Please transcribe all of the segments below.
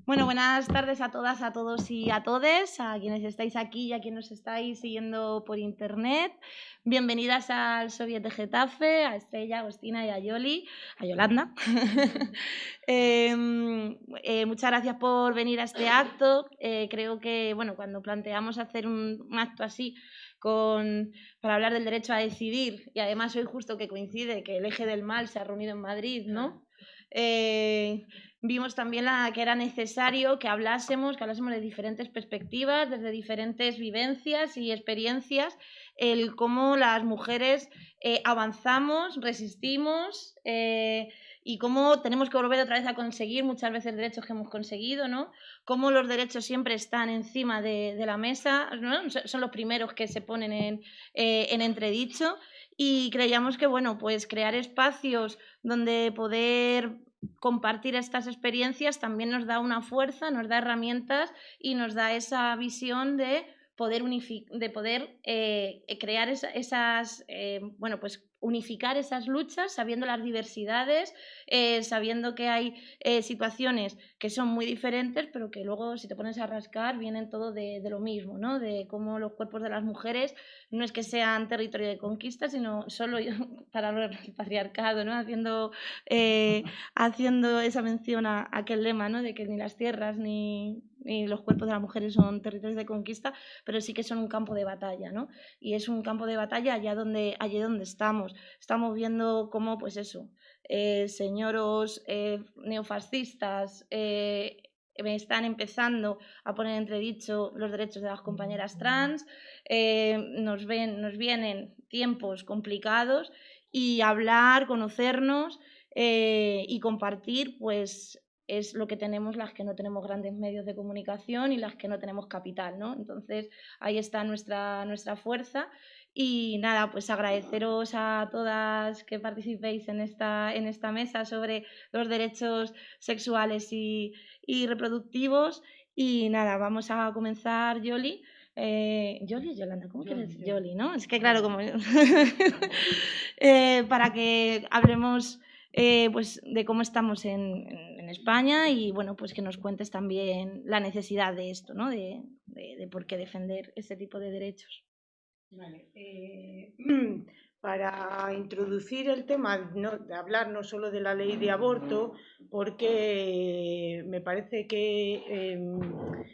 Bueno, buenas tardes a todas, a todos y a todes, a quienes estáis aquí y a quienes nos estáis siguiendo por internet. Bienvenidas al Soviet de Getafe, a Estrella, a Agostina y a Yolanda. Muchas gracias por venir a este acto. Creo que, bueno, cuando planteamos hacer un acto así para hablar del derecho a decidir, y además hoy justo que coincide que el eje del mal se ha reunido en Madrid, ¿no? Vimos también que era necesario que hablásemos de diferentes perspectivas, desde diferentes vivencias y experiencias, el cómo las mujeres avanzamos, resistimos y cómo tenemos que volver otra vez a conseguir muchas veces derechos que hemos conseguido, ¿no? Cómo los derechos siempre están encima de la mesa, ¿no? Son los primeros que se ponen en entredicho. Y creíamos que, bueno, pues crear espacios donde poder compartir estas experiencias también nos da una fuerza, nos da herramientas y nos da esa visión de poder, crear unificar esas luchas, sabiendo las diversidades, sabiendo que hay situaciones que son muy diferentes, pero que luego, si te pones a rascar, vienen todo de lo mismo, ¿no? De cómo los cuerpos de las mujeres no es que sean territorio de conquista, sino solo para el patriarcado, ¿no? Haciendo esa mención a aquel lema, ¿no? De que ni las tierras ni los cuerpos de las mujeres son territorios de conquista, pero sí que son un campo de batalla, ¿no? Y es un campo de batalla allí donde estamos. Estamos viendo cómo, pues eso, señoros neofascistas están empezando a poner en entredicho los derechos de las compañeras trans, nos vienen tiempos complicados y hablar, conocernos y compartir, pues es lo que tenemos las que no tenemos grandes medios de comunicación y las que no tenemos capital, ¿no? Entonces ahí está nuestra fuerza. Y nada, pues agradeceros a todas que participéis en esta mesa sobre los derechos sexuales y reproductivos. Y nada, vamos a comenzar, Yoli. Yoli o Yolanda, ¿cómo quieres decir? Yoli, ¿no? Es que claro, como para que hablemos pues de cómo estamos en España y bueno, pues que nos cuentes también la necesidad de esto, ¿no? De por qué defender este tipo de derechos. Vale. Para introducir el tema, de hablar no solo de la ley de aborto, porque me parece que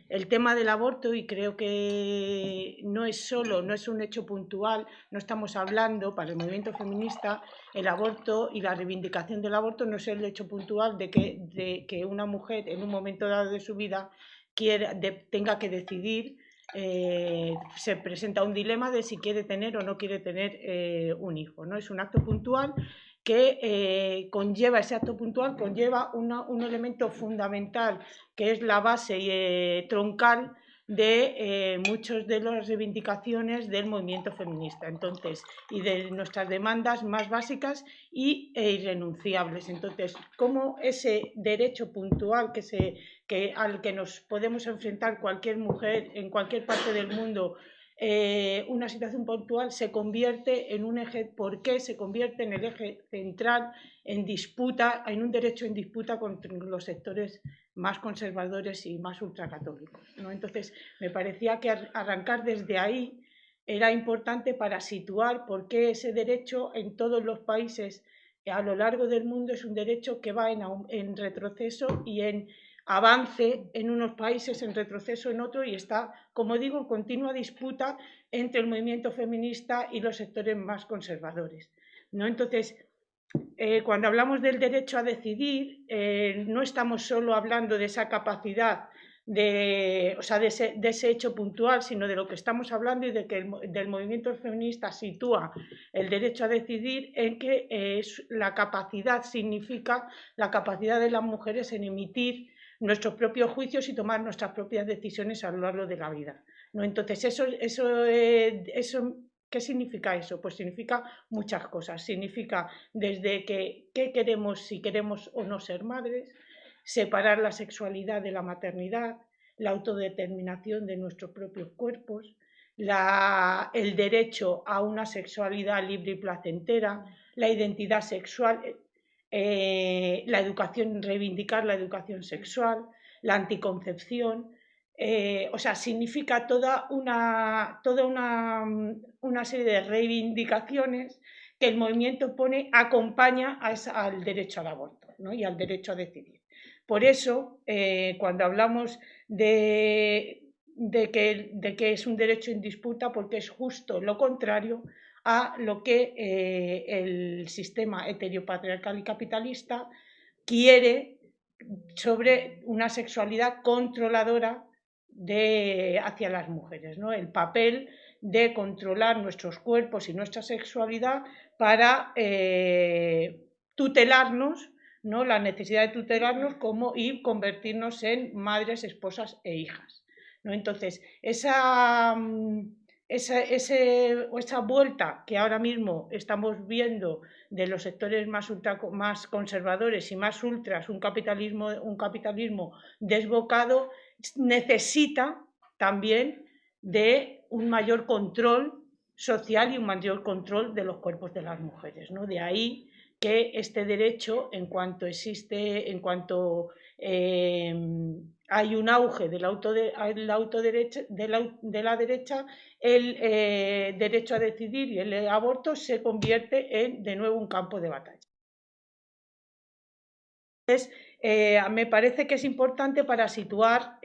el tema del aborto, y creo que no es un hecho puntual, no estamos hablando para el movimiento feminista, el aborto y la reivindicación del aborto no es el hecho puntual de que una mujer en un momento dado de su vida tenga que decidir. Se presenta un dilema de si quiere tener o no quiere tener un hijo, ¿no? Es un acto puntual que ese acto puntual conlleva un elemento fundamental que es la base troncal de muchas de las reivindicaciones del movimiento feminista, entonces, y de nuestras demandas más básicas e irrenunciables. Entonces, cómo ese derecho puntual al que nos podemos enfrentar cualquier mujer en cualquier parte del mundo, una situación puntual se convierte en un eje, ¿por qué se convierte en el eje central en disputa, en un derecho en disputa contra los sectores más conservadores y más ultracatólicos, ¿no? Entonces, me parecía que arrancar desde ahí era importante para situar por qué ese derecho en todos los países a lo largo del mundo es un derecho que va en retroceso y en avance en unos países, en retroceso en otros, y está, como digo, en continua disputa entre el movimiento feminista y los sectores más conservadores, ¿no? Entonces, cuando hablamos del derecho a decidir, no estamos solo hablando de esa capacidad de ese hecho puntual, sino de lo que estamos hablando y de que del movimiento feminista sitúa el derecho a decidir en que la capacidad significa la capacidad de las mujeres en emitir nuestros propios juicios y tomar nuestras propias decisiones a lo largo de la vida, ¿no? Entonces, ¿qué significa eso? Pues significa muchas cosas. Significa desde qué queremos, si queremos o no ser madres, separar la sexualidad de la maternidad, la autodeterminación de nuestros propios cuerpos, el derecho a una sexualidad libre y placentera, la identidad sexual, la educación, reivindicar la educación sexual, la anticoncepción. O sea, significa toda una serie de reivindicaciones que el movimiento acompaña al derecho al aborto, ¿no? Y al derecho a decidir. Por eso, cuando hablamos de que es un derecho en disputa, porque es justo lo contrario a lo que el sistema heteropatriarcal y capitalista quiere sobre una sexualidad controladora hacia las mujeres, ¿no? El papel de controlar nuestros cuerpos y nuestra sexualidad para tutelarnos, ¿no? La necesidad de tutelarnos y convertirnos en madres, esposas e hijas, ¿no? Entonces, esa vuelta que ahora mismo estamos viendo de los sectores más conservadores y más ultras, un capitalismo desbocado, necesita también de un mayor control social y un mayor control de los cuerpos de las mujeres, ¿no? De ahí que este derecho, en cuanto hay un auge de la derecha, el derecho a decidir y el aborto se convierte de nuevo un campo de batalla. Entonces, me parece que es importante para situar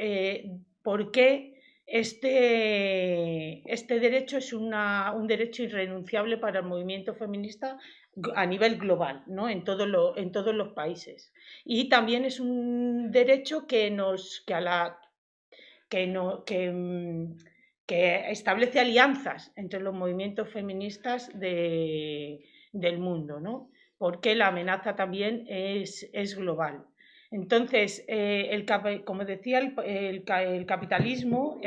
por qué este derecho es un derecho irrenunciable para el movimiento feminista a nivel global, ¿no? en todos los países. Y también es un derecho que establece alianzas entre los movimientos feministas del mundo, ¿no? Porque la amenaza también es global. Entonces, como decía, el capitalismo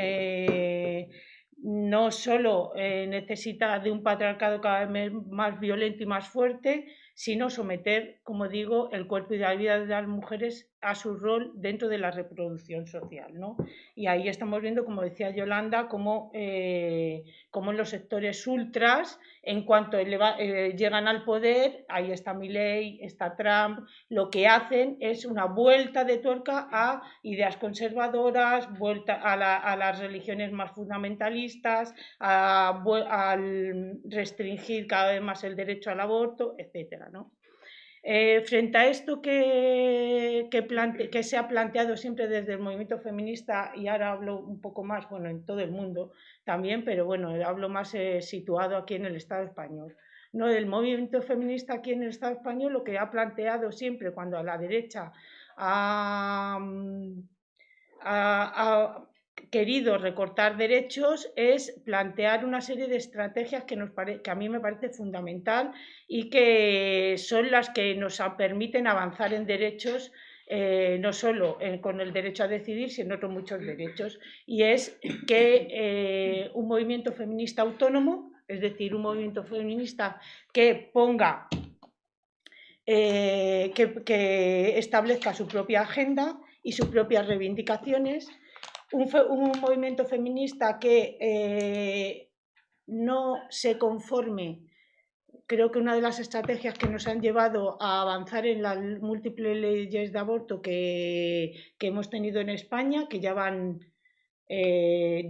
no solo necesita de un patriarcado cada vez más violento y más fuerte, sino someter, como digo, el cuerpo y la vida de las mujeres a su rol dentro de la reproducción social, ¿no? Y ahí estamos viendo, como decía Yolanda, cómo los sectores ultras, en cuanto llegan al poder, ahí está Milei, está Trump, lo que hacen es una vuelta de tuerca a ideas conservadoras, vuelta a las religiones más fundamentalistas, al restringir cada vez más el derecho al aborto, etcétera, ¿no? Frente a esto que se ha planteado siempre desde el movimiento feminista, y ahora hablo un poco más, bueno, en todo el mundo también, pero bueno, hablo más situado aquí en el Estado español. No, el movimiento feminista aquí en el Estado español lo que ha planteado siempre cuando a la derecha ha querido recortar derechos es plantear una serie de estrategias que a mí me parece fundamental y que son las que nos permiten avanzar en derechos, no solo con el derecho a decidir, sino con muchos derechos. Y es que un movimiento feminista autónomo, es decir, un movimiento feminista que ponga, que establezca su propia agenda y sus propias reivindicaciones, un movimiento feminista que no se conforme. Creo que una de las estrategias que nos han llevado a avanzar en las múltiples leyes de aborto que hemos tenido en España, que ya van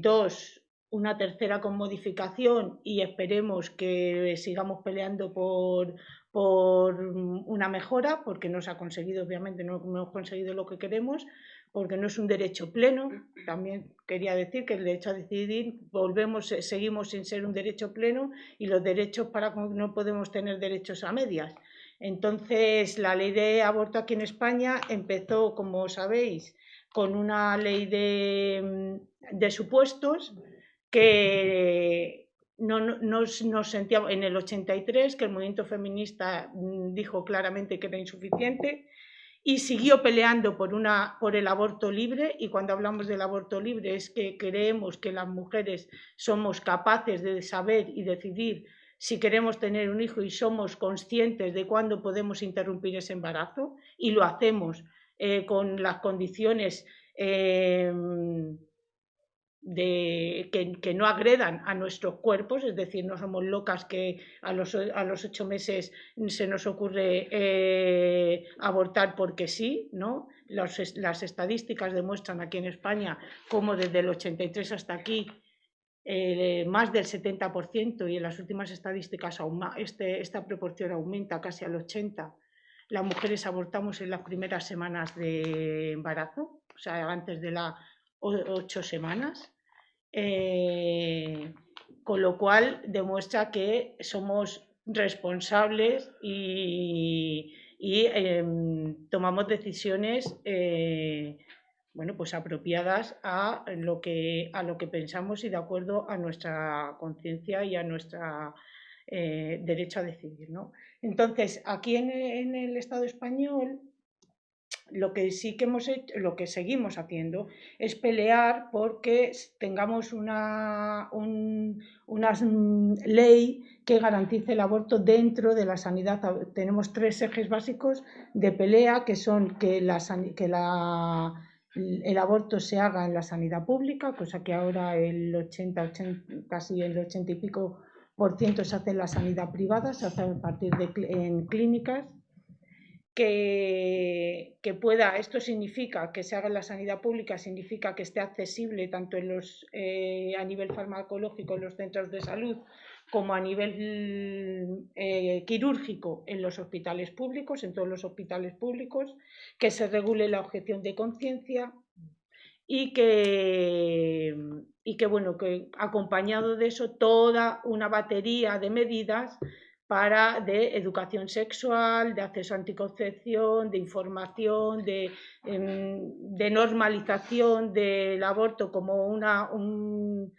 dos, una tercera con modificación, y esperemos que sigamos peleando por una mejora, porque no se ha conseguido, obviamente no hemos conseguido lo que queremos, porque no es un derecho pleno. También quería decir que el derecho a decidir seguimos sin ser un derecho pleno, y los derechos no podemos tener derechos a medias. Entonces, la ley de aborto aquí en España empezó, como sabéis, con una ley de supuestos que nos sentíamos en el 83, que el movimiento feminista dijo claramente que era insuficiente, y siguió peleando por el aborto libre. Y cuando hablamos del aborto libre es que creemos que las mujeres somos capaces de saber y decidir si queremos tener un hijo, y somos conscientes de cuándo podemos interrumpir ese embarazo, y lo hacemos con las condiciones que no agredan a nuestros cuerpos, es decir, no somos locas que a los 8 meses se nos ocurre abortar porque sí, ¿no? Las estadísticas demuestran aquí en España cómo desde el 83 hasta aquí más del 70%, y en las últimas estadísticas esta proporción aumenta casi al 80%. Las mujeres abortamos en las primeras semanas de embarazo, o sea, antes de las 8 semanas. Con lo cual demuestra que somos responsables y tomamos decisiones bueno, pues apropiadas a lo que pensamos y de acuerdo a nuestra conciencia y a nuestro derecho a decidir, ¿no? Entonces, aquí en el Estado español, lo que sí que hemos hecho, lo que seguimos haciendo, es pelear porque tengamos una ley que garantice el aborto dentro de la sanidad. Tenemos 3 ejes básicos de pelea, que son que el aborto se haga en la sanidad pública, cosa que ahora casi el 80 y pico % se hace en la sanidad privada, se hace a partir en clínicas. Que pueda, esto significa que se haga en la sanidad pública, significa que esté accesible tanto a nivel farmacológico en los centros de salud como a nivel quirúrgico en los hospitales públicos, en todos los hospitales públicos, que se regule la objeción de conciencia y que bueno, que acompañado de eso toda una batería de medidas de educación sexual, de acceso a anticoncepción, de información, de normalización del aborto como un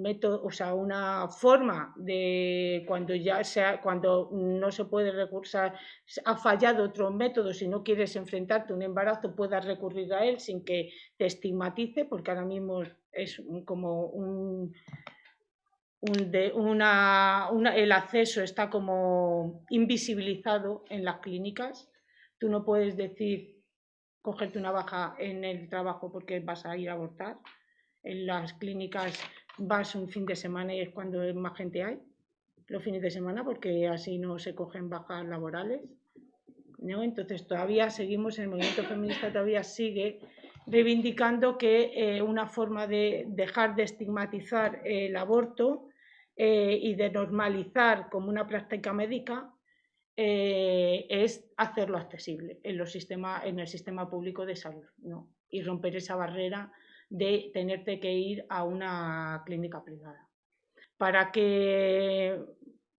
método, o sea, una forma de cuando no se puede recursar, ha fallado otro método, si no quieres enfrentarte a un embarazo, puedas recurrir a él sin que te estigmatice, porque ahora mismo es como el acceso está como invisibilizado en las clínicas. Tú no puedes decir, cogerte una baja en el trabajo porque vas a ir a abortar. En las clínicas vas un fin de semana y es cuando más gente hay, los fines de semana, porque así no se cogen bajas laborales, ¿no? Entonces todavía seguimos, el movimiento feminista todavía sigue reivindicando que una forma de dejar de estigmatizar el aborto y de normalizar como una práctica médica es hacerlo accesible en el sistema público de salud, ¿no? Y romper esa barrera de tenerte que ir a una clínica privada. Para que,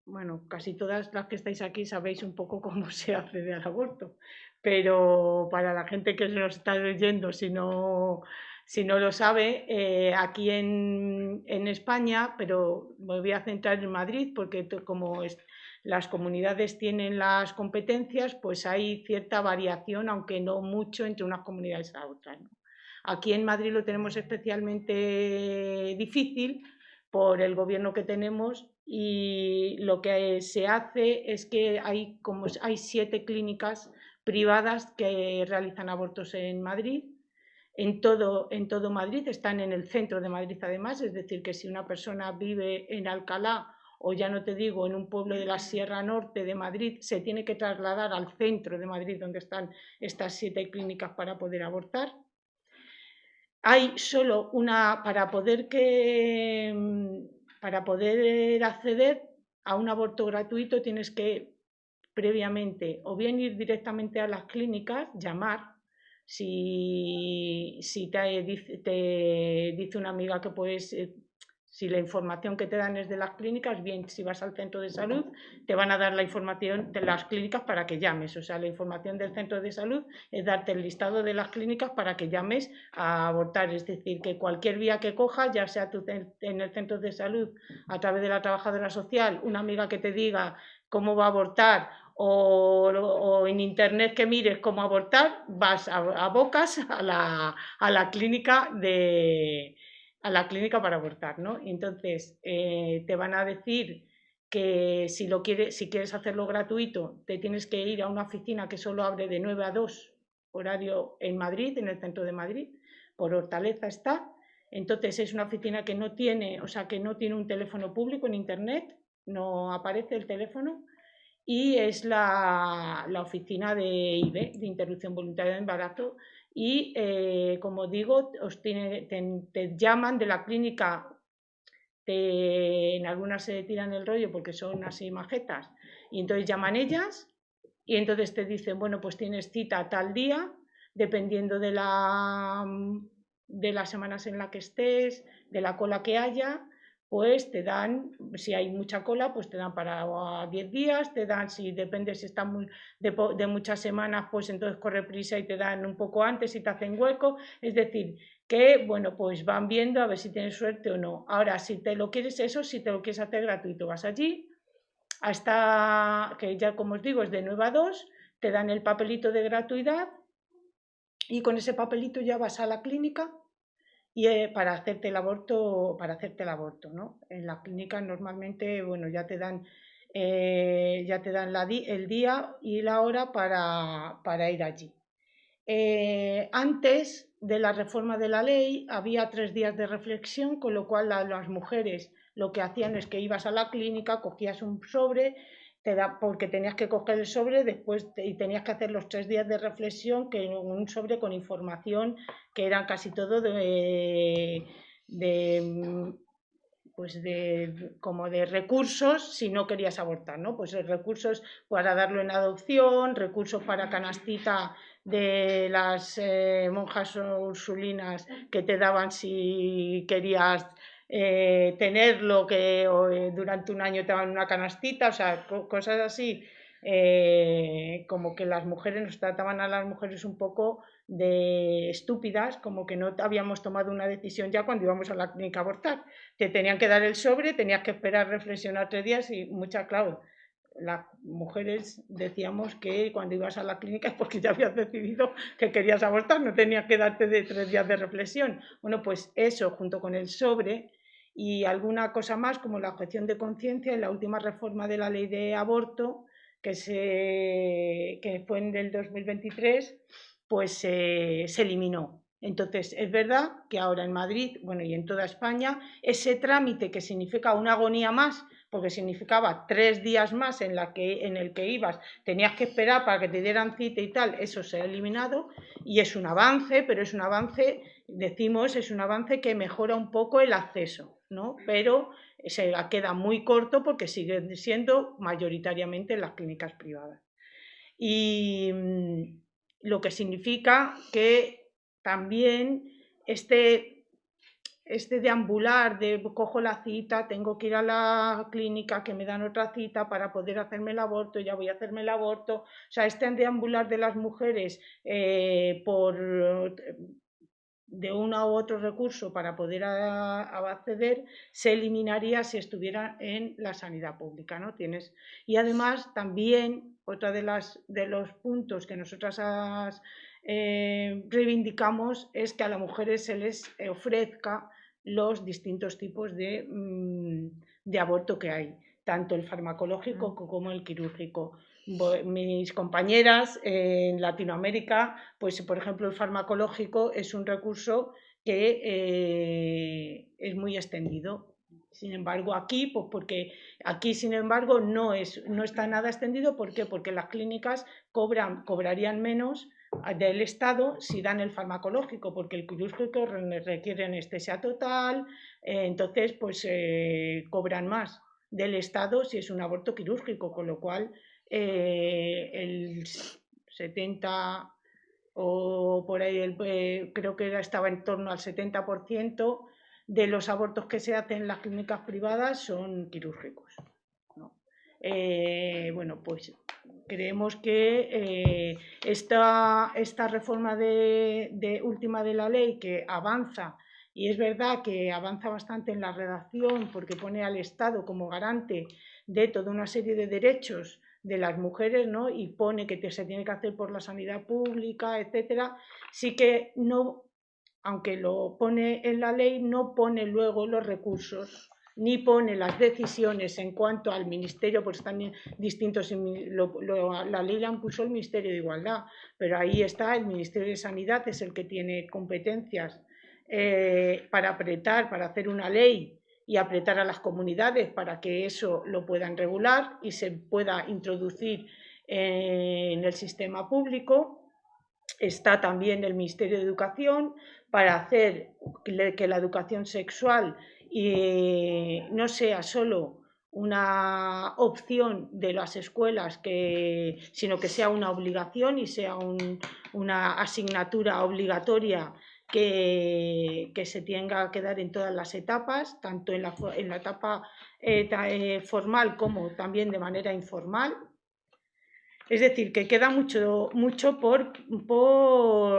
bueno, casi todas las que estáis aquí sabéis un poco cómo se accede al aborto, pero para la gente que nos está leyendo, si no lo sabe, aquí en España, pero me voy a centrar en Madrid porque como las comunidades tienen las competencias, pues hay cierta variación, aunque no mucho, entre unas comunidades a otras, ¿no? Aquí en Madrid lo tenemos especialmente difícil por el gobierno que tenemos, y lo que se hace es que hay 7 clínicas privadas que realizan abortos en Madrid. En todo Madrid, están en el centro de Madrid además, es decir, que si una persona vive en Alcalá o ya no te digo en un pueblo de la Sierra Norte de Madrid, se tiene que trasladar al centro de Madrid donde están estas 7 clínicas para poder abortar. Hay solo una, para poder acceder a un aborto gratuito tienes que previamente o bien ir directamente a las clínicas, llamar, si te dice una amiga que puedes, si la información que te dan es de las clínicas, bien, si vas al centro de salud, te van a dar la información de las clínicas para que llames. O sea, la información del centro de salud es darte el listado de las clínicas para que llames a abortar. Es decir, que cualquier vía que cojas, ya sea en el centro de salud, a través de la trabajadora social, una amiga que te diga cómo va a abortar, o en internet que mires cómo abortar, vas a Bocas a la clínica para abortar, ¿no? Entonces te van a decir que si quieres hacerlo gratuito, te tienes que ir a una oficina que solo abre de 9 a 2, horario en Madrid, en el centro de Madrid, por Hortaleza está, Entonces es una oficina que no tiene, o sea, que no tiene un teléfono público en internet, no aparece el teléfono, y es la oficina de IVE, de interrupción voluntaria de embarazo, y como digo, te llaman de la clínica, en algunas se tiran el rollo porque son así majetas, y entonces llaman ellas, y entonces te dicen, bueno, pues tienes cita tal día, dependiendo de las semanas en las que estés, de la cola que haya, pues te dan, si hay mucha cola, pues te dan para 10 días, te dan, si depende si está de muchas semanas, pues entonces corre prisa y te dan un poco antes y te hacen hueco, es decir, que, bueno, pues van viendo a ver si tienes suerte o no. Ahora, si te lo quieres hacer gratuito, vas allí, hasta que ya, como os digo, es de 9 a 2, te dan el papelito de gratuidad y con ese papelito ya vas a la clínica y para hacerte el aborto, ¿no? En la clínica normalmente, bueno, ya te dan el día y la hora para ir allí. Antes de la reforma de la ley había 3 días de reflexión, con lo cual las mujeres lo que hacían es que ibas a la clínica, cogías un sobre, porque tenías que coger el sobre después y tenías que hacer los 3 días de reflexión, que un sobre con información que era casi todo como de recursos si no querías abortar, ¿no? Pues recursos para darlo en adopción, recursos para canastita de las monjas ursulinas que te daban si querías tenerlo, que durante un año te daban una canastita, o sea, cosas así, como que las mujeres nos trataban a las mujeres un poco de estúpidas, como que no habíamos tomado una decisión ya cuando íbamos a la clínica a abortar. Te tenían que dar el sobre, tenías que esperar reflexionar 3 días y claro, las mujeres decíamos que cuando ibas a la clínica es porque ya habías decidido que querías abortar, no tenías que darte de 3 días de reflexión. Bueno, pues eso junto con el sobre y alguna cosa más como la objeción de conciencia y la última reforma de la ley de aborto que fue en el 2023, pues se eliminó. Entonces, es verdad que ahora en Madrid, bueno, y en toda España, ese trámite que significa una agonía más, porque significaba 3 días más en el que ibas, tenías que esperar para que te dieran cita y tal, eso se ha eliminado y es un avance, pero es un avance, decimos, es un avance que mejora un poco el acceso, ¿no? Pero se queda muy corto porque siguen siendo mayoritariamente las clínicas privadas. Y lo que significa que también este deambular de cojo la cita, tengo que ir a la clínica, que me dan otra cita para poder hacerme el aborto, ya voy a hacerme el aborto, o sea, este deambular de las mujeres de uno u otro recurso para poder acceder, se eliminaría si estuviera en la sanidad pública, ¿no? Y además también otro de los puntos que nosotras reivindicamos es que a las mujeres se les ofrezca los distintos tipos de aborto que hay, tanto el farmacológico como el quirúrgico. Mis compañeras en Latinoamérica, pues por ejemplo el farmacológico es un recurso que es muy extendido. Sin embargo, aquí, pues porque aquí, sin embargo, no está nada extendido. ¿Por qué? Porque las clínicas cobrarían menos del Estado si dan el farmacológico, porque el quirúrgico requiere anestesia total, entonces pues cobran más del Estado si es un aborto quirúrgico, con lo cual el 70 o por ahí, creo que estaba en torno al 70% de los abortos que se hacen en las clínicas privadas son quirúrgicos, ¿no? Bueno, pues creemos que esta reforma última de la ley que avanza, y es verdad que avanza bastante en la redacción porque pone al Estado como garante de toda una serie de derechos de las mujeres, ¿no? Y pone que se tiene que hacer por la sanidad pública, etcétera. Sí que no, aunque lo pone en la ley, no pone luego los recursos ni pone las decisiones en cuanto al ministerio, pues están distintos, la ley la impuso el Ministerio de Igualdad, pero ahí está el Ministerio de Sanidad, es el que tiene competencias para apretar, para hacer una ley y apretar a las comunidades para que eso lo puedan regular y se pueda introducir en el sistema público. Está también el Ministerio de Educación para hacer que la educación sexual no sea solo una opción de las escuelas, sino que sea una obligación y sea una asignatura obligatoria que se tenga que dar en todas las etapas, tanto en la etapa formal como también de manera informal. Es decir, que queda mucho por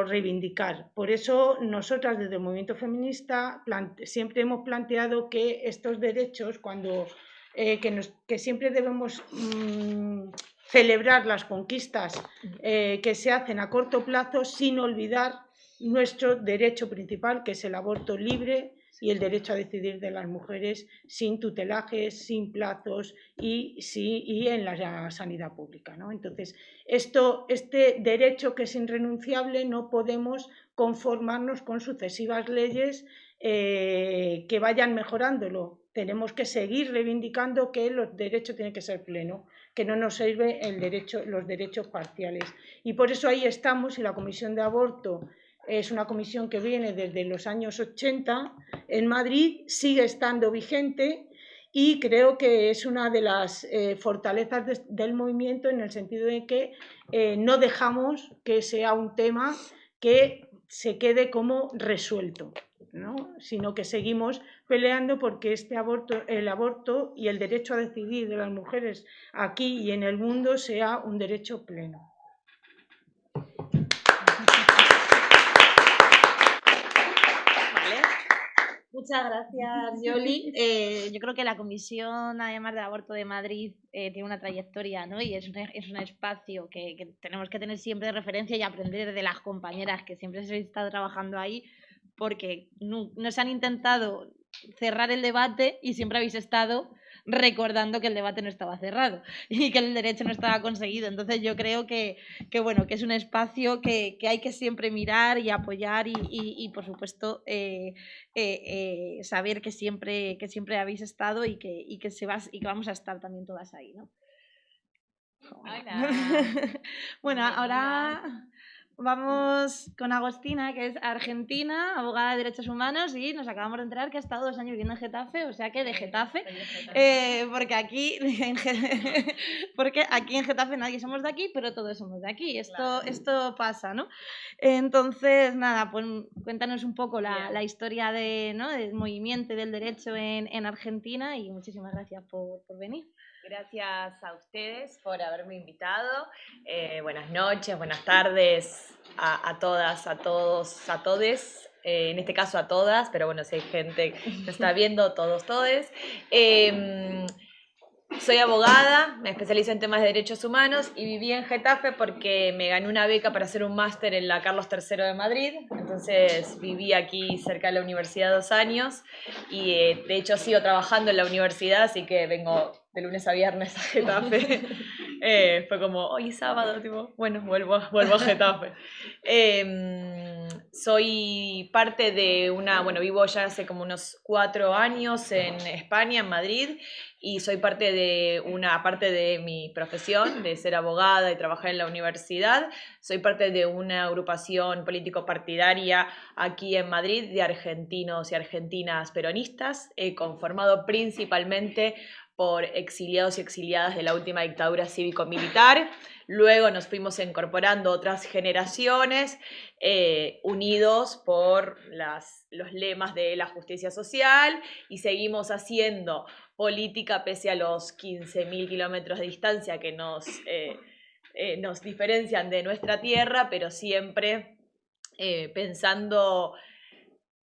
reivindicar. Por eso nosotras desde el movimiento feminista siempre hemos planteado que estos derechos, que siempre debemos celebrar las conquistas que se hacen a corto plazo sin olvidar nuestro derecho principal, que es el aborto libre y el derecho a decidir de las mujeres sin tutelajes, sin plazos y en la sanidad pública, ¿no? Entonces, este derecho que es irrenunciable, no podemos conformarnos con sucesivas leyes que vayan mejorándolo. Tenemos que seguir reivindicando que los derechos tienen que ser plenos, que no nos sirve los derechos parciales. Y por eso ahí estamos, y la Comisión de Aborto es una comisión que viene desde los años 80 en Madrid, sigue estando vigente y creo que es una de las fortalezas del movimiento, en el sentido de que no dejamos que sea un tema que se quede como resuelto, ¿no? Sino que seguimos peleando porque el aborto y el derecho a decidir de las mujeres aquí y en el mundo sea un derecho pleno. Muchas gracias, Yoli. Yo creo que la Comisión, además del Aborto de Madrid, tiene una trayectoria, ¿no? Y es un espacio que tenemos que tener siempre de referencia y aprender de las compañeras que siempre habéis estado trabajando ahí, porque nos han intentado cerrar el debate y siempre habéis estado recordando que el debate no estaba cerrado y que el derecho no estaba conseguido. Entonces yo creo que es un espacio que hay que siempre mirar y apoyar y por supuesto saber que siempre habéis estado y que vamos a estar también todas ahí, ¿no? Hola. Bueno, ahora vamos con Agostina, que es argentina, abogada de derechos humanos, y nos acabamos de enterar que ha estado 2 años viviendo en Getafe, o sea que de Getafe, porque aquí en Getafe nadie somos de aquí, pero todos somos de aquí, esto pasa, ¿no? Entonces, nada, pues cuéntanos un poco la historia del movimiento y del derecho en Argentina, y muchísimas gracias por venir. Gracias a ustedes por haberme invitado. Buenas noches, buenas tardes a todas, a todos, a todes. En este caso a todas, pero bueno, si hay gente que nos está viendo, todos, todes. Soy abogada, me especializo en temas de derechos humanos y viví en Getafe porque me gané una beca para hacer un máster en la Carlos III de Madrid. Entonces viví aquí cerca de la universidad 2 años y de hecho sigo trabajando en la universidad, así que vengo de lunes a viernes a Getafe. Fue como, hoy es sábado, tipo, bueno, vuelvo a Getafe. Soy parte de vivo ya hace como unos 4 años en España, en Madrid, y soy parte de mi profesión, de ser abogada y trabajar en la universidad. Soy parte de una agrupación político-partidaria aquí en Madrid de argentinos y argentinas peronistas, conformado principalmente por exiliados y exiliadas de la última dictadura cívico-militar. Luego nos fuimos incorporando otras generaciones, unidos por los lemas de la justicia social, y seguimos haciendo política pese a los 15.000 kilómetros de distancia que nos diferencian de nuestra tierra, pero siempre pensando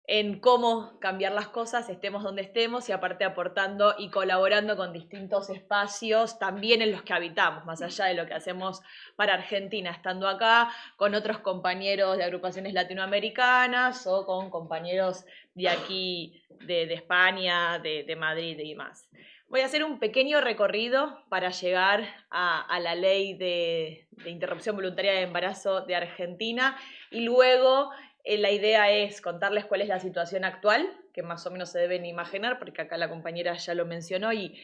en cómo cambiar las cosas, estemos donde estemos, y aparte aportando y colaborando con distintos espacios también en los que habitamos, más allá de lo que hacemos para Argentina, estando acá con otros compañeros de agrupaciones latinoamericanas o con compañeros de aquí, de España, de Madrid y más. Voy a hacer un pequeño recorrido para llegar a la ley de interrupción voluntaria de embarazo de Argentina, y luego la idea es contarles cuál es la situación actual, que más o menos se deben imaginar, porque acá la compañera ya lo mencionó y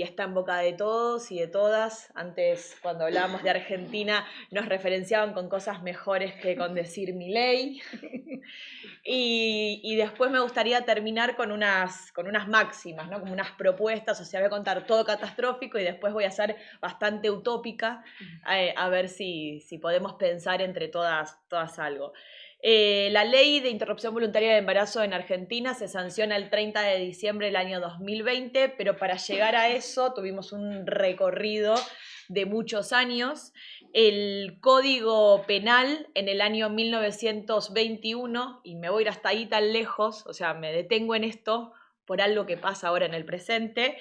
está en boca de todos y de todas. Antes, cuando hablábamos de Argentina, nos referenciaban con cosas mejores que con decir Milei. Y después me gustaría terminar con unas máximas, ¿no? Como unas propuestas, o sea, voy a contar todo catastrófico y después voy a ser bastante utópica, a ver si podemos pensar entre todas algo. La ley de interrupción voluntaria del embarazo en Argentina se sanciona el 30 de diciembre del año 2020, pero para llegar a eso tuvimos un recorrido de muchos años. El Código Penal en el año 1921, y me voy a ir hasta ahí tan lejos, o sea, me detengo en esto por algo que pasa ahora en el presente.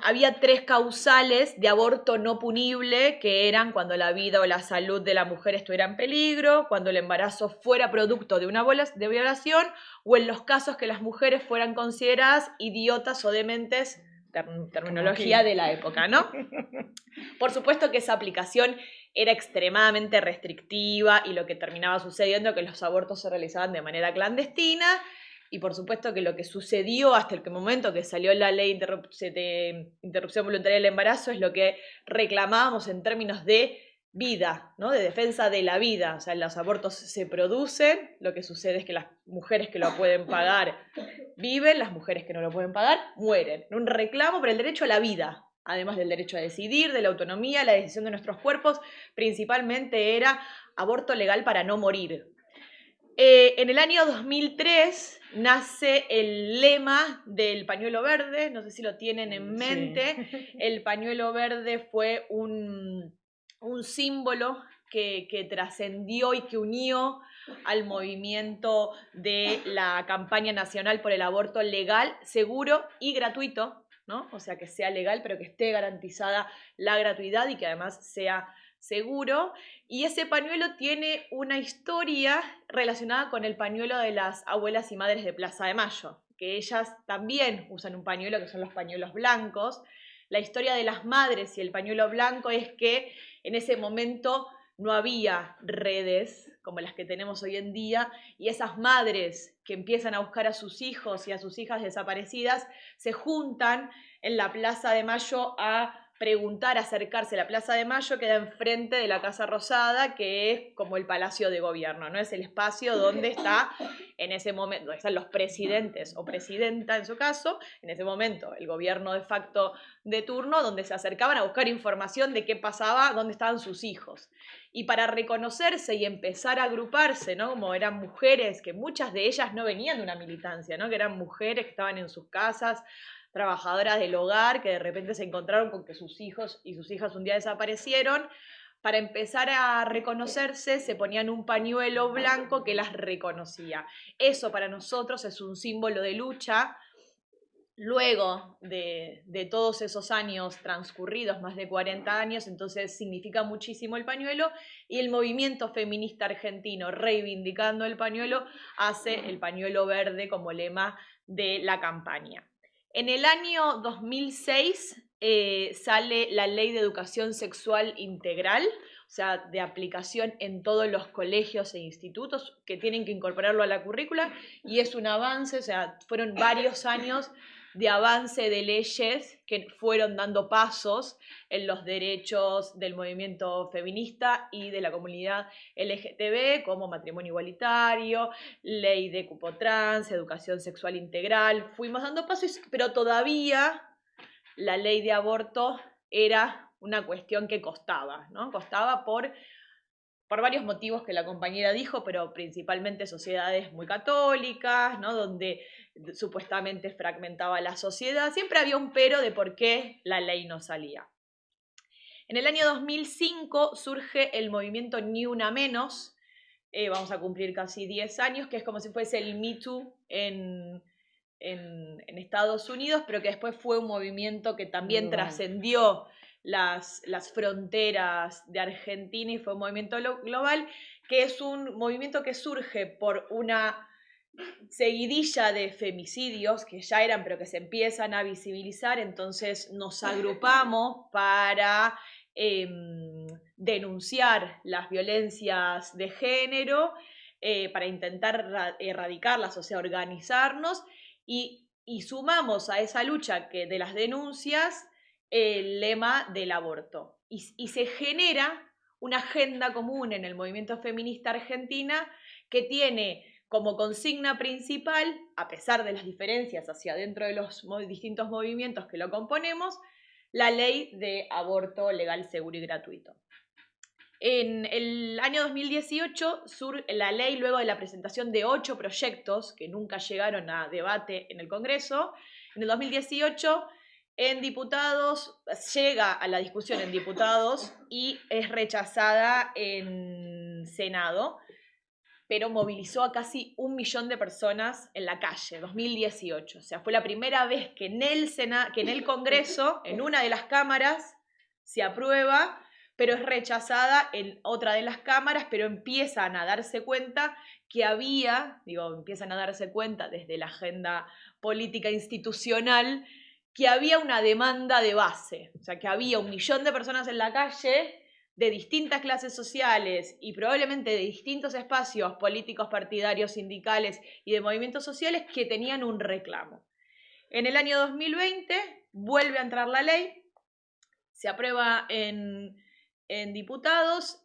Había 3 causales de aborto no punible, que eran cuando la vida o la salud de la mujer estuviera en peligro, cuando el embarazo fuera producto de una violación, o en los casos que las mujeres fueran consideradas idiotas o dementes, terminología de la época, ¿no? Por supuesto que esa aplicación era extremadamente restrictiva y lo que terminaba sucediendo es que los abortos se realizaban de manera clandestina. Y por supuesto que lo que sucedió hasta el momento que salió la ley de interrupción voluntaria del embarazo es lo que reclamábamos en términos de vida, ¿no? De defensa de la vida. O sea, los abortos se producen, lo que sucede es que las mujeres que lo pueden pagar viven, las mujeres que no lo pueden pagar mueren. Un reclamo por el derecho a la vida, además del derecho a decidir, de la autonomía, la decisión de nuestros cuerpos, principalmente era aborto legal para no morir. En el año 2003 nace el lema del pañuelo verde, no sé si lo tienen en mente. Sí. El pañuelo verde fue un símbolo que trascendió y que unió al movimiento de la campaña nacional por el aborto legal, seguro y gratuito, ¿no? O sea, que sea legal, pero que esté garantizada la gratuidad y que además sea seguro. Y ese pañuelo tiene una historia relacionada con el pañuelo de las abuelas y madres de Plaza de Mayo, que ellas también usan un pañuelo, que son los pañuelos blancos. La historia de las madres y el pañuelo blanco es que en ese momento no había redes como las que tenemos hoy en día, y esas madres que empiezan a buscar a sus hijos y a sus hijas desaparecidas se juntan en la Plaza de Mayo a preguntar, acercarse. La Plaza de Mayo queda enfrente de la Casa Rosada, que es como el Palacio de Gobierno, ¿no? Es el espacio donde está en ese momento, donde están los presidentes o presidenta en su caso, en ese momento el gobierno de facto de turno, donde se acercaban a buscar información de qué pasaba, dónde estaban sus hijos. Y para reconocerse y empezar a agruparse, ¿no? Como eran mujeres, que muchas de ellas no venían de una militancia, ¿no? Que eran mujeres que estaban en sus casas, trabajadoras del hogar, que de repente se encontraron con que sus hijos y sus hijas un día desaparecieron. Para empezar a reconocerse se ponían un pañuelo blanco que las reconocía. Eso para nosotros es un símbolo de lucha. Luego de todos esos años transcurridos, más de 40 años, entonces significa muchísimo el pañuelo, y el movimiento feminista argentino, reivindicando el pañuelo, hace el pañuelo verde como lema de la campaña. En el año 2006 sale la Ley de Educación Sexual Integral, o sea, de aplicación en todos los colegios e institutos que tienen que incorporarlo a la currícula, y es un avance, o sea, fueron varios años de avance de leyes que fueron dando pasos en los derechos del movimiento feminista y de la comunidad LGTB, como matrimonio igualitario, ley de cupo trans, educación sexual integral. Fuimos dando pasos, pero todavía la ley de aborto era una cuestión que costaba, ¿no? Costaba por varios motivos que la compañera dijo, pero principalmente sociedades muy católicas, ¿no? Donde supuestamente fragmentaba la sociedad. Siempre había un pero de por qué la ley no salía. En el año 2005 surge el movimiento Ni Una Menos, vamos a cumplir casi 10 años, que es como si fuese el Me Too en Estados Unidos, pero que después fue un movimiento que también trascendió las fronteras de Argentina y fue un movimiento global, que es un movimiento que surge por una seguidilla de femicidios que ya eran, pero que se empiezan a visibilizar. Entonces nos agrupamos para denunciar las violencias de género, para intentar erradicarlas, o sea, organizarnos, y sumamos a esa lucha de las denuncias el lema del aborto. Y se genera una agenda común en el movimiento feminista argentina que tiene como consigna principal, a pesar de las diferencias hacia dentro de los distintos movimientos que lo componemos, la ley de aborto legal, seguro y gratuito. En el año 2018 la ley, luego de la presentación de 8 proyectos que nunca llegaron a debate en el Congreso, en el 2018 en diputados, llega a la discusión en diputados y es rechazada en Senado, pero movilizó a casi 1 millón de personas en la calle, 2018. O sea, fue la primera vez que en el Congreso, en una de las cámaras, se aprueba, pero es rechazada en otra de las cámaras, pero empiezan a darse cuenta que empiezan a darse cuenta desde la agenda política institucional que había una demanda de base, o sea, que había 1 millón de personas en la calle de distintas clases sociales y probablemente de distintos espacios políticos, partidarios, sindicales y de movimientos sociales que tenían un reclamo. En el año 2020 vuelve a entrar la ley, se aprueba en diputados,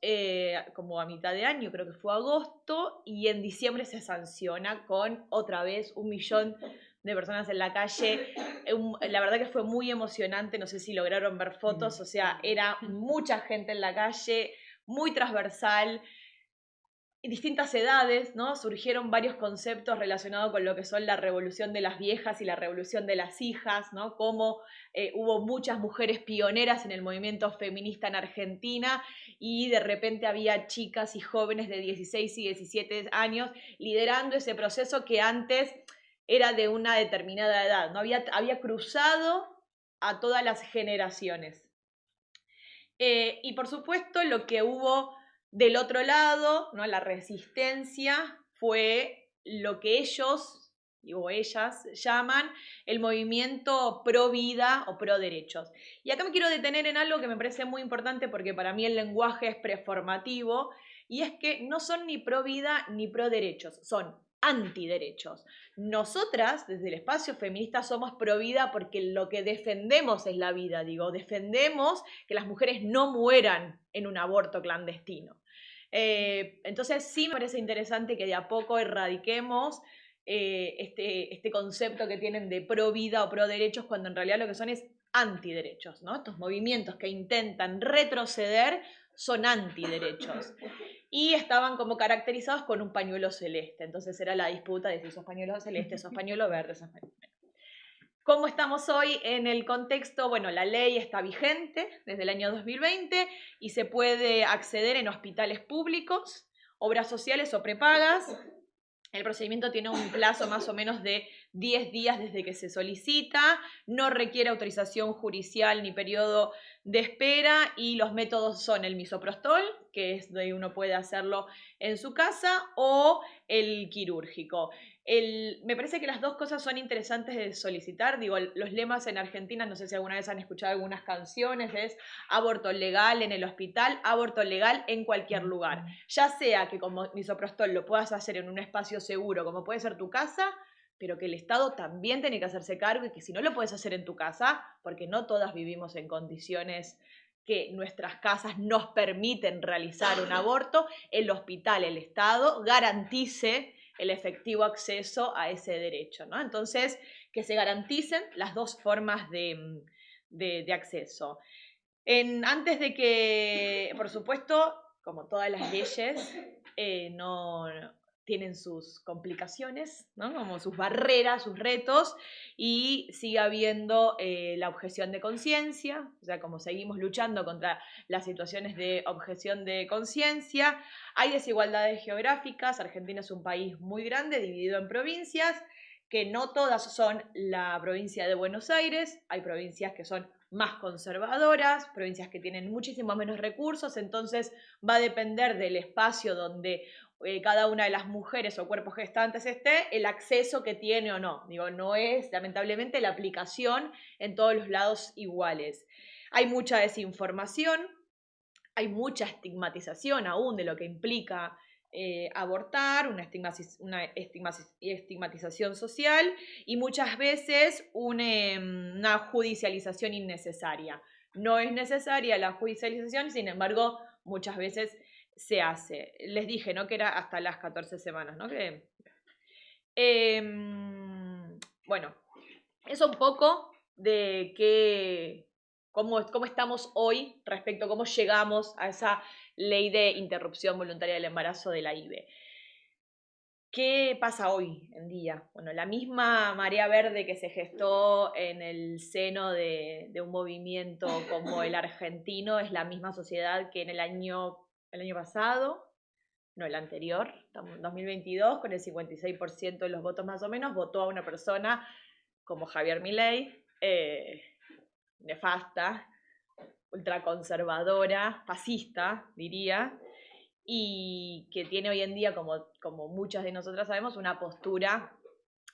como a mitad de año, creo que fue agosto, y en diciembre se sanciona con otra vez 1 millón de personas en la calle. La verdad que fue muy emocionante, no sé si lograron ver fotos, o sea, era mucha gente en la calle, muy transversal, distintas edades, ¿no? Surgieron varios conceptos relacionados con lo que son la revolución de las viejas y la revolución de las hijas, ¿no? Como hubo muchas mujeres pioneras en el movimiento feminista en Argentina y de repente había chicas y jóvenes de 16 y 17 años liderando ese proceso que antes era de una determinada edad, ¿no? Había cruzado a todas las generaciones. Y por supuesto lo que hubo del otro lado, ¿no? La resistencia fue lo que ellos o ellas llaman el movimiento pro vida o pro derechos. Y acá me quiero detener en algo que me parece muy importante porque para mí el lenguaje es performativo, y es que no son ni pro vida ni pro derechos, son antiderechos. Nosotras, desde el espacio feminista, somos pro vida porque lo que defendemos es la vida, defendemos que las mujeres no mueran en un aborto clandestino. Entonces sí me parece interesante que de a poco erradiquemos este concepto que tienen de pro vida o pro derechos, cuando en realidad lo que son es antiderechos, ¿no? Estos movimientos que intentan retroceder son antiderechos. Y estaban como caracterizados con un pañuelo celeste. Entonces era la disputa de si sos pañuelo celeste, sos pañuelo verde, sos pañuelo. ¿Cómo estamos hoy en el contexto? Bueno, la ley está vigente desde el año 2020 y se puede acceder en hospitales públicos, obras sociales o prepagas. El procedimiento tiene un plazo más o menos de 10 días desde que se solicita, no requiere autorización judicial ni periodo de espera, y los métodos son el misoprostol, que es donde uno puede hacerlo en su casa, o el quirúrgico. Me parece que las dos cosas son interesantes de solicitar. Los lemas en Argentina, no sé si alguna vez han escuchado algunas canciones, es aborto legal en el hospital, aborto legal en cualquier lugar. Ya sea que como misoprostol lo puedas hacer en un espacio seguro, como puede ser tu casa, pero que el Estado también tiene que hacerse cargo, y que si no lo puedes hacer en tu casa, porque no todas vivimos en condiciones que nuestras casas nos permiten realizar un aborto, el hospital, el Estado, garantice el efectivo acceso a ese derecho, ¿no? Entonces, que se garanticen las dos formas de acceso. Antes de que, por supuesto, como todas las leyes, no tienen sus complicaciones, ¿no? Como sus barreras, sus retos, y sigue habiendo la objeción de conciencia, o sea, como seguimos luchando contra las situaciones de objeción de conciencia. Hay desigualdades geográficas. Argentina es un país muy grande, dividido en provincias, que no todas son la provincia de Buenos Aires. Hay provincias que son más conservadoras, provincias que tienen muchísimo menos recursos, entonces va a depender del espacio donde cada una de las mujeres o cuerpos gestantes esté, el acceso que tiene o no. No es lamentablemente la aplicación en todos los lados iguales. Hay mucha desinformación, hay mucha estigmatización aún de lo que implica abortar, una estigmatización social y muchas veces una judicialización innecesaria. No es necesaria la judicialización, sin embargo, muchas veces se hace. Les dije, ¿no?, que era hasta las 14 semanas, ¿no? Bueno, eso un poco de cómo estamos hoy respecto a cómo llegamos a esa ley de interrupción voluntaria del embarazo de la IVE. ¿Qué pasa hoy en día? Bueno, la misma marea verde que se gestó en el seno de un movimiento como el argentino es la misma sociedad que en el año pasado, no, el anterior, estamos en 2022, con el 56% de los votos más o menos, votó a una persona como Javier Milei, nefasta, ultraconservadora, fascista, diría, y que tiene hoy en día, como muchas de nosotras sabemos, una postura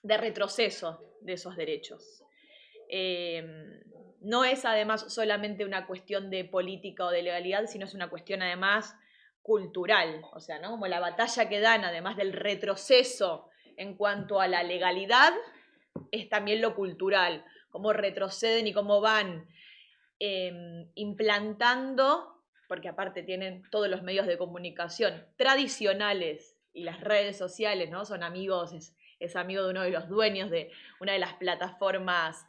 de retroceso de esos derechos. No es además solamente una cuestión de política o de legalidad, sino es una cuestión además cultural, o sea, ¿no?, como la batalla que dan, además del retroceso en cuanto a la legalidad, es también lo cultural, cómo retroceden y cómo van implantando, porque aparte tienen todos los medios de comunicación tradicionales y las redes sociales, ¿no? Son amigos, es amigo de uno de los dueños de una de las plataformas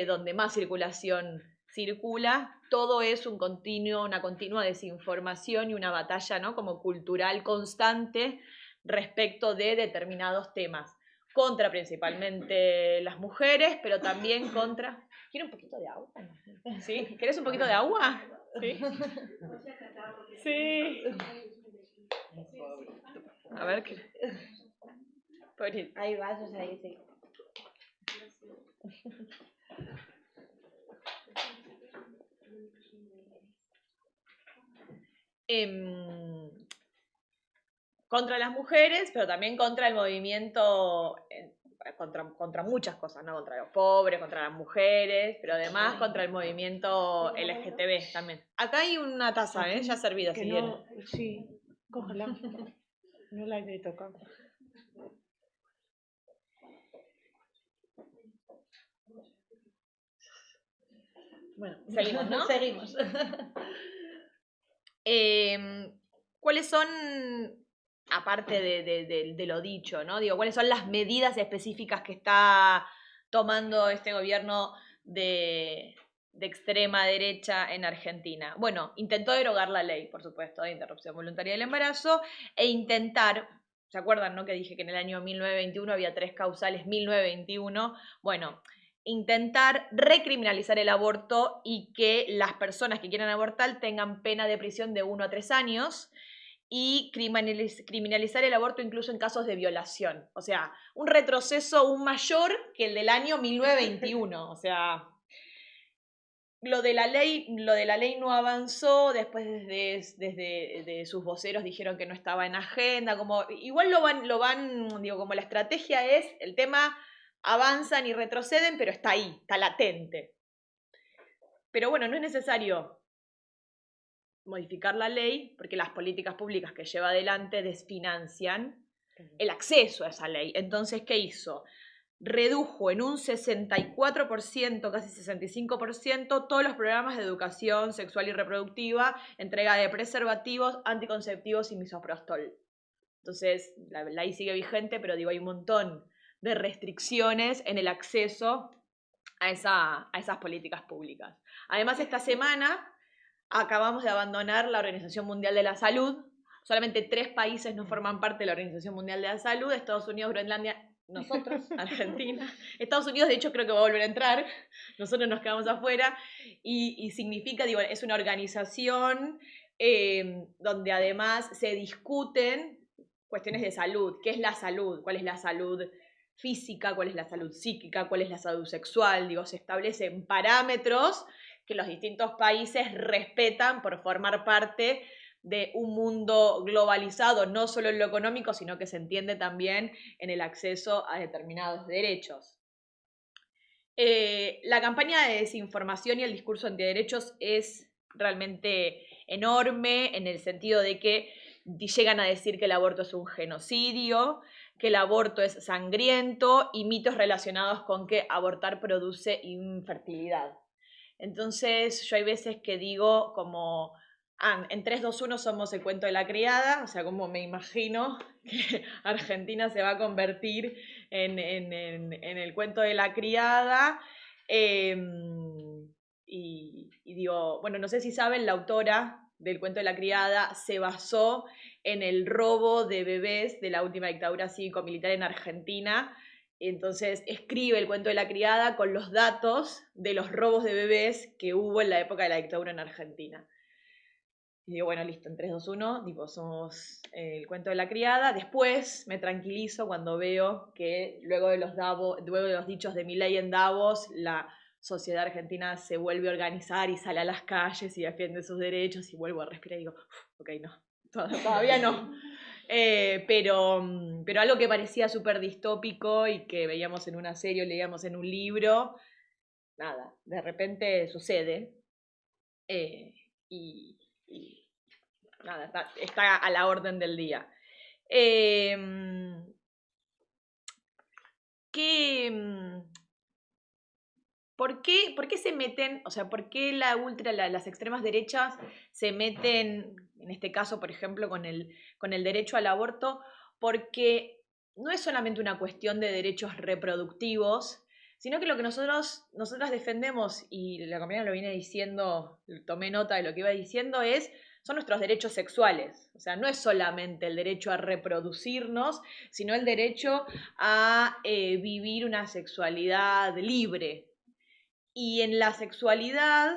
donde más circulación circula. Todo es una continua desinformación y una batalla, ¿no?, como cultural constante respecto de determinados temas, contra principalmente las mujeres, pero también contra... ¿Quiere un poquito de agua? ¿Sí? ¿Querés un poquito de agua? Sí. Sí. A ver qué. Hay vasos ahí, sí. Contra las mujeres, pero también contra el movimiento, contra muchas cosas, ¿no? Contra los pobres, contra las mujeres, pero además contra el movimiento LGTB también. Acá hay una taza, ya servida, si quieren. Sí, cógela. No la he de tocar. Bueno, seguimos, ¿no? Seguimos. ¿Cuáles son, aparte de lo dicho, ¿no? Digo, cuáles son las medidas específicas que está tomando este gobierno de extrema derecha en Argentina? Bueno, intentó derogar la ley, por supuesto, de interrupción voluntaria del embarazo e intentar, ¿se acuerdan, no?, que dije que en el año 1921 había 3 causales, 1921? Bueno, intentar recriminalizar el aborto y que las personas que quieran abortar tengan pena de prisión de 1 a 3 años y criminalizar el aborto incluso en casos de violación. O sea, un retroceso aún mayor que el del año 1921. O sea, lo de la ley no avanzó, después desde sus voceros dijeron que no estaba en agenda, como igual lo van, digo, como la estrategia es, el tema avanzan y retroceden, pero está ahí, está latente. Pero bueno, no es necesario modificar la ley porque las políticas públicas que lleva adelante desfinancian el acceso a esa ley. Entonces, ¿qué hizo? Redujo en un 64%, casi 65%, todos los programas de educación sexual y reproductiva, entrega de preservativos, anticonceptivos y misoprostol. Entonces, la ley sigue vigente, pero digo, hay un montón de restricciones en el acceso a esas políticas públicas. Además, esta semana acabamos de abandonar la Organización Mundial de la Salud. Solamente 3 países no forman parte de la Organización Mundial de la Salud: Estados Unidos, Groenlandia, nosotros, Argentina. Estados Unidos, de hecho, creo que va a volver a entrar. Nosotros nos quedamos afuera. Y significa, digo, es una organización donde además se discuten cuestiones de salud. ¿Qué es la salud? ¿Cuál es la salud física? ¿Cuál es la salud psíquica? ¿Cuál es la salud sexual? Digo, se establecen parámetros que los distintos países respetan por formar parte de un mundo globalizado, no solo en lo económico, sino que se entiende también en el acceso a determinados derechos. La campaña de desinformación y el discurso antiderechos es realmente enorme, en el sentido de que llegan a decir que el aborto es un genocidio, que el aborto es sangriento y mitos relacionados con que abortar produce infertilidad. Entonces yo hay veces que digo como, en 3, 2, 1 somos el cuento de la criada, o sea, como me imagino que Argentina se va a convertir en el cuento de la criada. Y digo, bueno, no sé si saben, la autora del cuento de la criada se basó en el robo de bebés de la última dictadura cívico-militar en Argentina. Entonces escribe el cuento de la criada con los datos de los robos de bebés que hubo en la época de la dictadura en Argentina. Y digo, bueno, listo, en 3, 2, 1, digo, somos el cuento de la criada. Después me tranquilizo cuando veo que luego de los dichos de Milei en Davos, la sociedad argentina se vuelve a organizar y sale a las calles y defiende sus derechos, y vuelvo a respirar y digo, ok, no, todavía no. Pero algo que parecía súper distópico y que veíamos en una serie o leíamos en un libro, nada, de repente sucede. Y nada, está a la orden del día. ¿Por qué se meten, o sea, por qué las extremas derechas se meten, en este caso, por ejemplo, con el derecho al aborto? Porque no es solamente una cuestión de derechos reproductivos, sino que lo que nosotras defendemos, y la compañera lo viene diciendo, tomé nota de lo que iba diciendo, son nuestros derechos sexuales. O sea, no es solamente el derecho a reproducirnos, sino el derecho a vivir una sexualidad libre. Y en la sexualidad,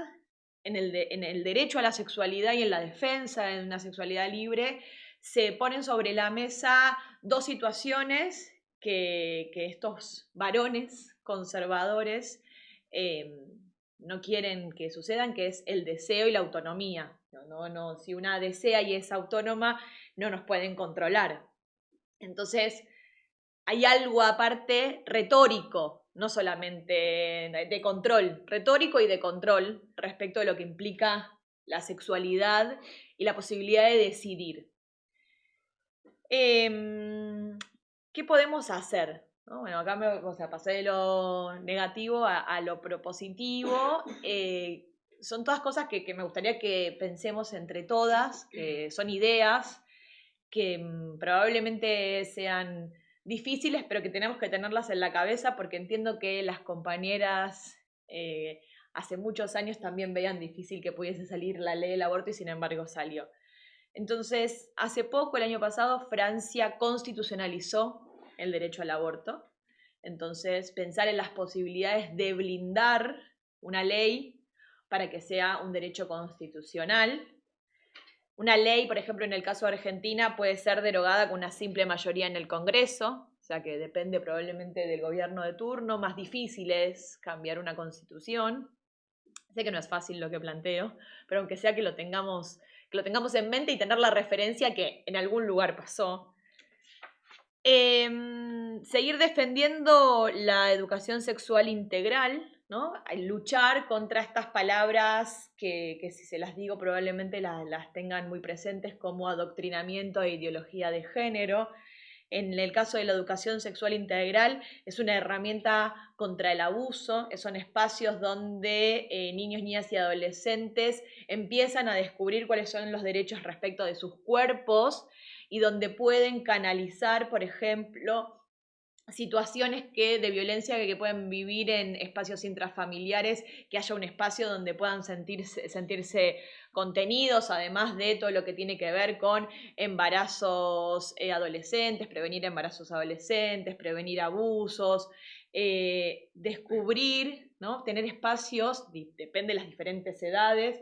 en el derecho a la sexualidad y en la defensa de una sexualidad libre, se ponen sobre la mesa dos situaciones que estos varones conservadores no quieren que sucedan, que es el deseo y la autonomía. No, si una desea y es autónoma, no nos pueden controlar. Entonces, hay algo aparte retórico, no solamente de control, retórico y de control respecto de lo que implica la sexualidad y la posibilidad de decidir. ¿Qué podemos hacer? ¿No? Bueno, acá pasé de lo negativo a lo propositivo. Son todas cosas que me gustaría que pensemos entre todas, que son ideas que probablemente sean difíciles, pero que tenemos que tenerlas en la cabeza, porque entiendo que las compañeras hace muchos años también veían difícil que pudiese salir la ley del aborto y sin embargo salió. Entonces, hace poco, el año pasado, Francia constitucionalizó el derecho al aborto. Entonces, pensar en las posibilidades de blindar una ley para que sea un derecho constitucional. Una ley, por ejemplo, en el caso de Argentina, puede ser derogada con una simple mayoría en el Congreso, o sea que depende probablemente del gobierno de turno. Más difícil es cambiar una constitución. Sé que no es fácil lo que planteo, pero aunque sea que lo tengamos en mente y tener la referencia que en algún lugar pasó. Seguir defendiendo la educación sexual integral, ¿no? Luchar contra estas palabras que si se las digo probablemente las tengan muy presentes, como adoctrinamiento e ideología de género. En el caso de la educación sexual integral, es una herramienta contra el abuso. Son espacios donde niños, niñas y adolescentes empiezan a descubrir cuáles son los derechos respecto de sus cuerpos y donde pueden canalizar, por ejemplo, situaciones de violencia que pueden vivir en espacios intrafamiliares, que haya un espacio donde puedan sentirse contenidos, además de todo lo que tiene que ver con embarazos adolescentes, prevenir embarazos adolescentes, prevenir abusos, descubrir, ¿no? Tener espacios, depende de las diferentes edades,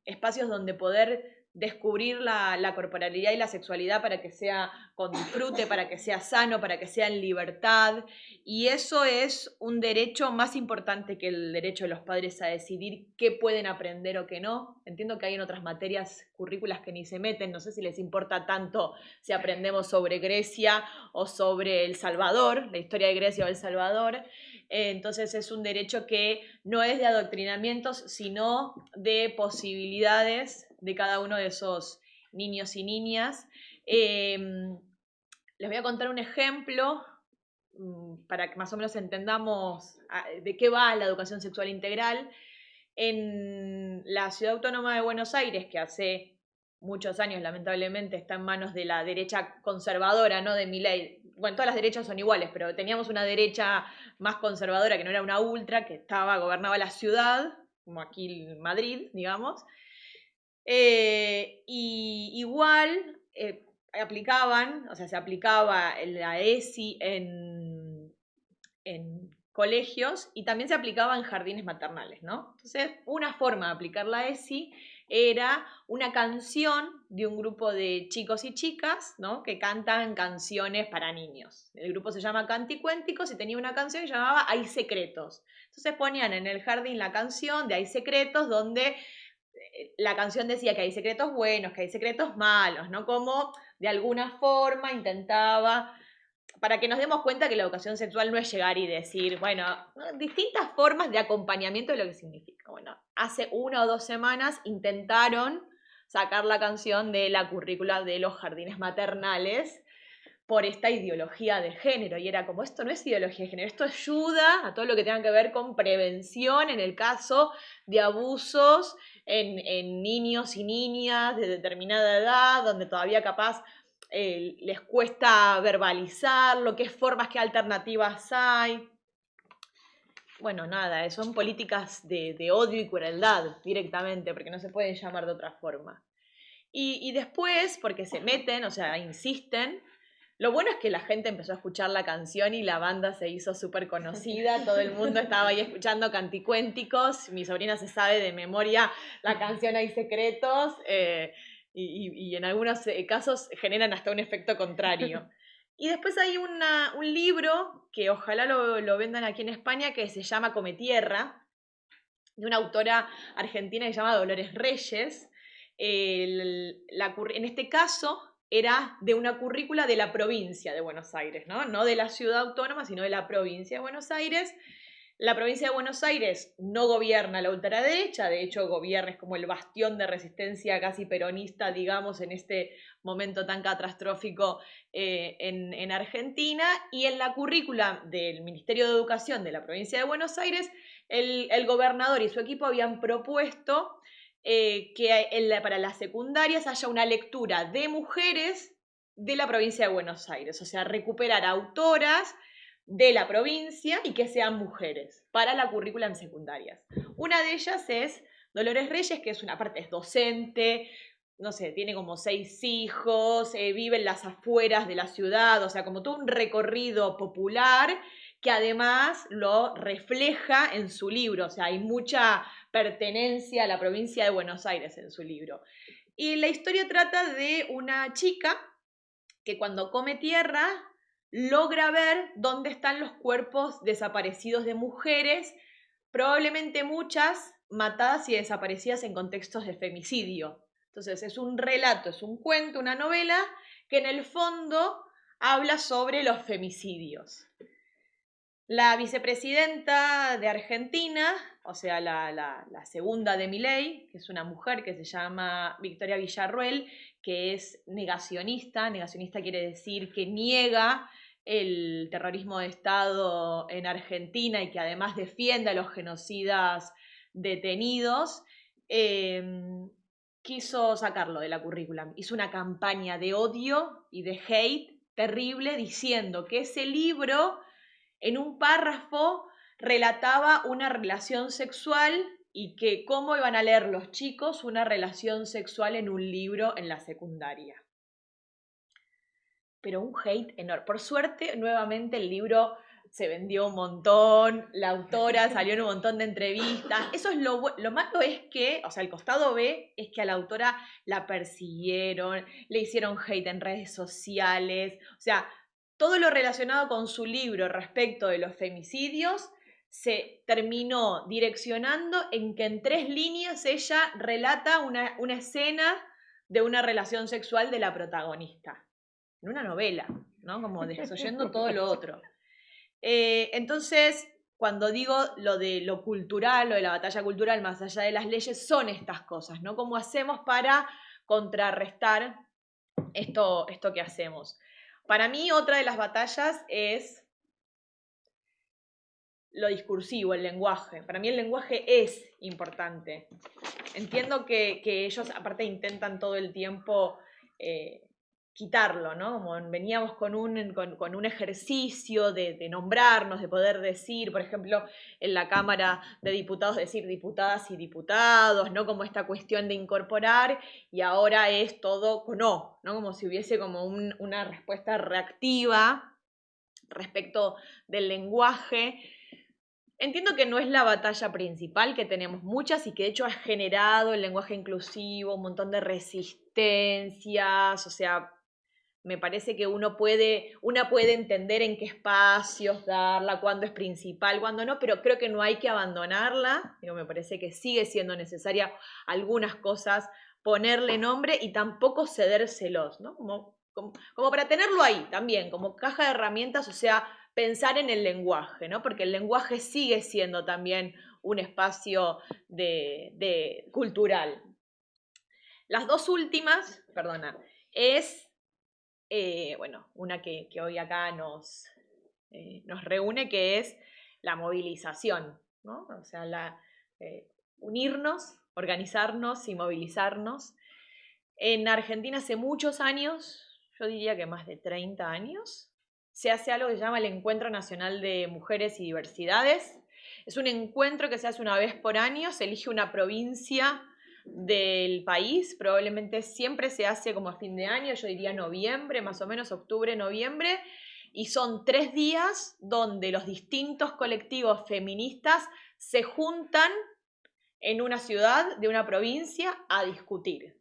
espacios donde poder descubrir la corporalidad y la sexualidad para que sea con disfrute, para que sea sano, para que sea en libertad. Y eso es un derecho más importante que el derecho de los padres a decidir qué pueden aprender o qué no. Entiendo que hay en otras materias currículas que ni se meten, no sé si les importa tanto si aprendemos sobre Grecia o sobre El Salvador, la historia de Grecia o El Salvador. Entonces es un derecho que no es de adoctrinamientos, sino de posibilidades de cada uno de esos niños y niñas. Les voy a contar un ejemplo para que más o menos entendamos de qué va la educación sexual integral. En la Ciudad Autónoma de Buenos Aires, que hace muchos años lamentablemente está en manos de la derecha conservadora, ¿no? De Milei. Bueno, todas las derechas son iguales, pero teníamos una derecha más conservadora que no era una ultra, que gobernaba la ciudad, como aquí en Madrid, digamos. Y igual aplicaban, o sea, se aplicaba la ESI en colegios y también se aplicaba en jardines maternales, ¿no? Entonces, una forma de aplicar la ESI era una canción de un grupo de chicos y chicas, ¿no? Que cantan canciones para niños. El grupo se llama Canticuénticos y tenía una canción que se llamaba Hay Secretos. Entonces ponían en el jardín la canción de Hay Secretos, donde la canción decía que hay secretos buenos, que hay secretos malos, ¿no? Como de alguna forma intentaba, para que nos demos cuenta que la educación sexual no es llegar y decir, bueno, distintas formas de acompañamiento de lo que significa. Bueno, hace 1 o 2 semanas intentaron sacar la canción de la currícula de los jardines maternales por esta ideología de género, y era como, esto no es ideología de género, esto ayuda a todo lo que tenga que ver con prevención en el caso de abusos en niños y niñas de determinada edad, donde todavía capaz les cuesta verbalizarlo, qué formas, qué alternativas hay. Bueno, nada, son políticas de odio y crueldad directamente, porque no se pueden llamar de otra forma. Y después, porque se meten, o sea, insisten. Lo bueno es que la gente empezó a escuchar la canción y la banda se hizo súper conocida, todo el mundo estaba ahí escuchando Canticuénticos, mi sobrina se sabe de memoria la canción Hay Secretos, y en algunos casos generan hasta un efecto contrario. Y después hay un libro que ojalá lo vendan aquí en España, que se llama Come Tierra, de una autora argentina que se llama Dolores Reyes. En este caso era de una currícula de la provincia de Buenos Aires, no de la ciudad autónoma, sino de la provincia de Buenos Aires. La provincia de Buenos Aires no gobierna la ultraderecha, de hecho gobierna, es como el bastión de resistencia casi peronista, digamos, en este momento tan catastrófico en Argentina, y en la currícula del Ministerio de Educación de la provincia de Buenos Aires, el gobernador y su equipo habían propuesto que para las secundarias haya una lectura de mujeres de la provincia de Buenos Aires, o sea, recuperar autoras de la provincia y que sean mujeres para la currícula en secundarias. Una de ellas es Dolores Reyes, que es es docente, no sé, tiene como 6 hijos, vive en las afueras de la ciudad, o sea, como todo un recorrido popular que además lo refleja en su libro, o sea, hay mucha pertenencia a la provincia de Buenos Aires en su libro. Y la historia trata de una chica que cuando come tierra logra ver dónde están los cuerpos desaparecidos de mujeres, probablemente muchas matadas y desaparecidas en contextos de femicidio. Entonces es un relato, es un cuento, una novela que en el fondo habla sobre los femicidios. La vicepresidenta de Argentina, o sea, la segunda de Milei, que es una mujer que se llama Victoria Villarruel, que es negacionista. Negacionista quiere decir que niega el terrorismo de Estado en Argentina y que además defiende a los genocidas detenidos, quiso sacarlo de la currícula. Hizo una campaña de odio y de hate terrible diciendo que ese libro, en un párrafo, relataba una relación sexual y que cómo iban a leer los chicos una relación sexual en un libro en la secundaria. Pero un hate enorme. Por suerte, nuevamente el libro se vendió un montón, la autora salió en un montón de entrevistas. Eso es lo malo, es que, o sea, el costado B es que a la autora la persiguieron, le hicieron hate en redes sociales, o sea, todo lo relacionado con su libro respecto de los femicidios se terminó direccionando en que en 3 líneas ella relata una escena de una relación sexual de la protagonista. En una novela, ¿no? Como desoyendo todo lo otro. Entonces, cuando digo lo de lo cultural, lo de la batalla cultural más allá de las leyes, son estas cosas, ¿no? ¿Cómo hacemos para contrarrestar esto que hacemos. Para mí, otra de las batallas es lo discursivo, el lenguaje. Para mí el lenguaje es importante. Entiendo que ellos aparte intentan todo el tiempo quitarlo, ¿no? Como veníamos con un ejercicio de nombrarnos, de poder decir, por ejemplo, en la Cámara de Diputados, decir diputadas y diputados, ¿no? Como esta cuestión de incorporar, y ahora es todo con O, ¿no? Como si hubiese como una respuesta reactiva respecto del lenguaje. Entiendo que no es la batalla principal, que tenemos muchas y que de hecho ha generado el lenguaje inclusivo, un montón de resistencias, o sea, me parece que una puede entender en qué espacios darla, cuándo es principal, cuándo no, pero creo que no hay que abandonarla. Me parece que sigue siendo necesaria algunas cosas ponerle nombre y tampoco cedérselos, ¿no? Como para tenerlo ahí también, como caja de herramientas, o sea, pensar en el lenguaje, ¿no? Porque el lenguaje sigue siendo también un espacio cultural. Las dos últimas, perdona, es, una que hoy acá nos reúne, que es la movilización, ¿no? O sea, unirnos, organizarnos y movilizarnos. En Argentina hace muchos años, yo diría que más de 30 años, se hace algo que se llama el Encuentro Nacional de Mujeres y Diversidades. Es un encuentro que se hace una vez por año, se elige una provincia del país, probablemente siempre se hace como a fin de año, yo diría noviembre, más o menos octubre, noviembre, y son 3 días donde los distintos colectivos feministas se juntan en una ciudad de una provincia a discutir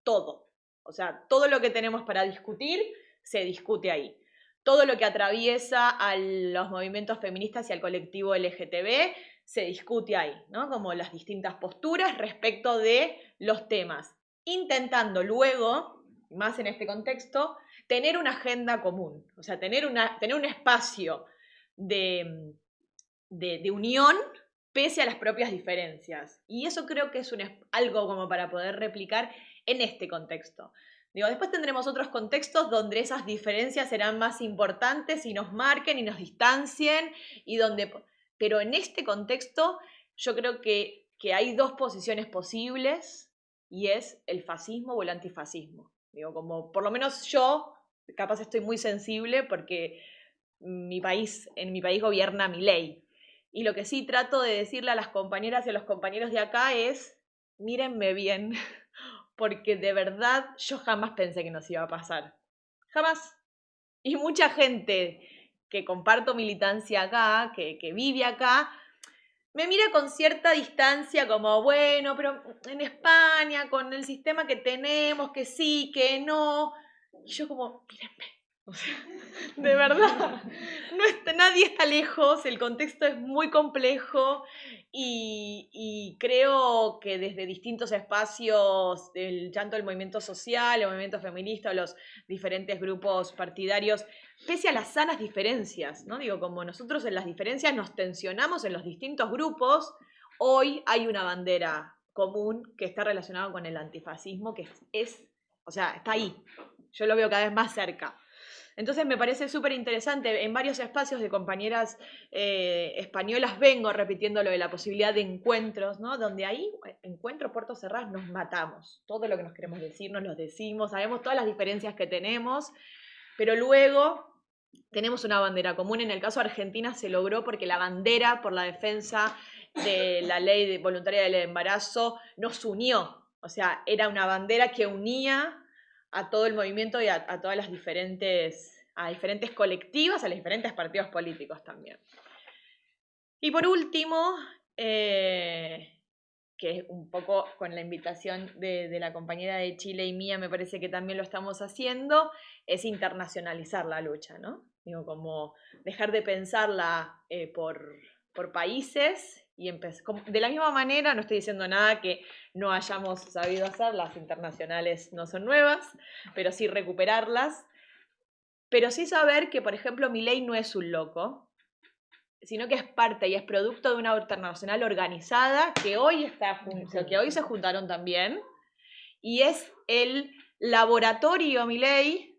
todo. O sea, todo lo que tenemos para discutir se discute ahí. Todo lo que atraviesa a los movimientos feministas y al colectivo LGTB se discute ahí, ¿no? Como las distintas posturas respecto de los temas, intentando luego, más en este contexto, tener una agenda común, o sea, tener un espacio de unión pese a las propias diferencias. Y eso creo que es algo como para poder replicar en este contexto. Después tendremos otros contextos donde esas diferencias serán más importantes y nos marquen y nos distancien, pero en este contexto yo creo que hay dos posiciones posibles, y es el fascismo o el antifascismo. Como por lo menos yo, capaz estoy muy sensible porque en mi país gobierna Milei. Y lo que sí trato de decirle a las compañeras y a los compañeros de acá es, mírenme bien, porque de verdad yo jamás pensé que nos iba a pasar. Jamás. Y mucha gente que comparto militancia acá, que vive acá, me mira con cierta distancia como, bueno, pero en España, con el sistema que tenemos, que sí, que no. Y yo como, mírenme. O sea, de verdad, nadie está lejos, el contexto es muy complejo y creo que desde distintos espacios, tanto el movimiento social, el movimiento feminista, los diferentes grupos partidarios, pese a las sanas diferencias, ¿no? Como nosotros en las diferencias nos tensionamos en los distintos grupos, hoy hay una bandera común que está relacionada con el antifascismo, que o sea, está ahí, yo lo veo cada vez más cerca. Entonces me parece súper interesante, en varios espacios de compañeras españolas vengo repitiendo lo de la posibilidad de encuentros, ¿no? Donde ahí, encuentros, puertos cerrados, nos matamos. Todo lo que nos queremos decir, nos lo decimos, sabemos todas las diferencias que tenemos, pero luego tenemos una bandera común. En el caso de Argentina se logró porque la bandera por la defensa de la ley voluntaria del embarazo nos unió. O sea, era una bandera que unía a todo el movimiento y a todas las diferentes colectivas, a los diferentes partidos políticos también. Y por último, que es un poco con la invitación de la compañera de Chile y mía, me parece que también lo estamos haciendo, es internacionalizar la lucha, ¿no? Como dejar de pensarla por países y de la misma manera, no estoy diciendo nada que no hayamos sabido hacer, las internacionales no son nuevas, pero sí recuperarlas, pero sí saber que, por ejemplo, Milei no es un loco, sino que es parte y es producto de una internacional organizada que hoy se juntaron también y es el laboratorio, Milei,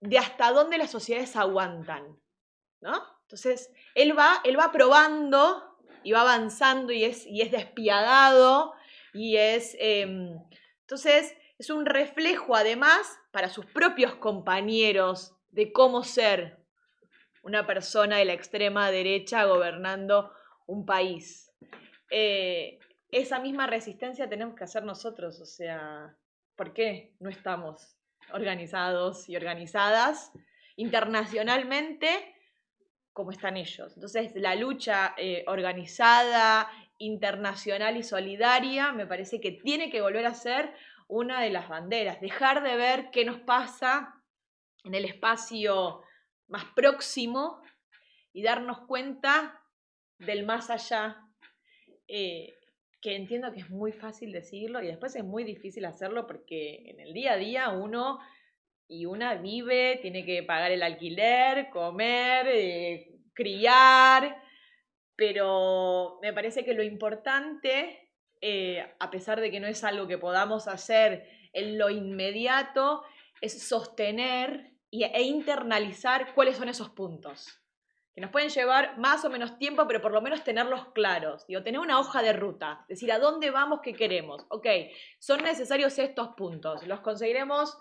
de hasta dónde las sociedades aguantan, ¿no? Entonces, él va probando y va avanzando y es despiadado y es... entonces, es un reflejo, además, para sus propios compañeros de cómo ser una persona de la extrema derecha gobernando un país. Esa misma resistencia tenemos que hacer nosotros, o sea, ¿por qué no estamos organizados y organizadas internacionalmente como están ellos? Entonces, la lucha organizada, internacional y solidaria me parece que tiene que volver a ser una de las banderas, dejar de ver qué nos pasa en el espacio más próximo y darnos cuenta del más allá, que entiendo que es muy fácil decirlo y después es muy difícil hacerlo porque en el día a día uno y una vive, tiene que pagar el alquiler, comer, criar, pero me parece que lo importante, a pesar de que no es algo que podamos hacer en lo inmediato, es sostener e internalizar cuáles son esos puntos, que nos pueden llevar más o menos tiempo, pero por lo menos tenerlos claros. Digo, tener una hoja de ruta, decir a dónde vamos, qué queremos. Ok, son necesarios estos puntos, los conseguiremos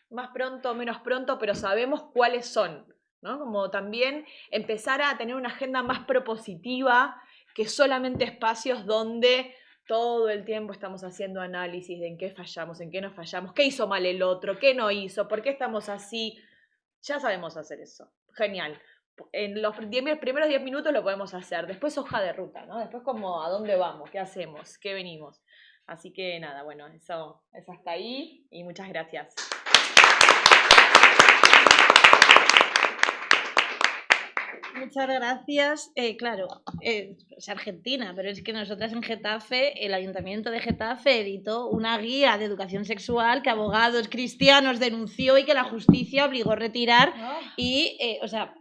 más pronto o menos pronto, pero sabemos cuáles son, ¿no? Como también empezar a tener una agenda más propositiva que solamente espacios donde todo el tiempo estamos haciendo análisis de en qué fallamos, en qué no fallamos, qué hizo mal el otro, qué no hizo, por qué estamos así. Ya sabemos hacer eso. Genial. En los primeros 10 minutos lo podemos hacer. Después hoja de ruta, ¿no? Después como a dónde vamos, qué hacemos, qué venimos. Así que nada, bueno, eso hasta ahí y muchas gracias. Muchas gracias. Claro, es Argentina, pero es que nosotras en Getafe, el Ayuntamiento de Getafe editó una guía de educación sexual que abogados cristianos denunció y que la justicia obligó a retirar. Y, o sea,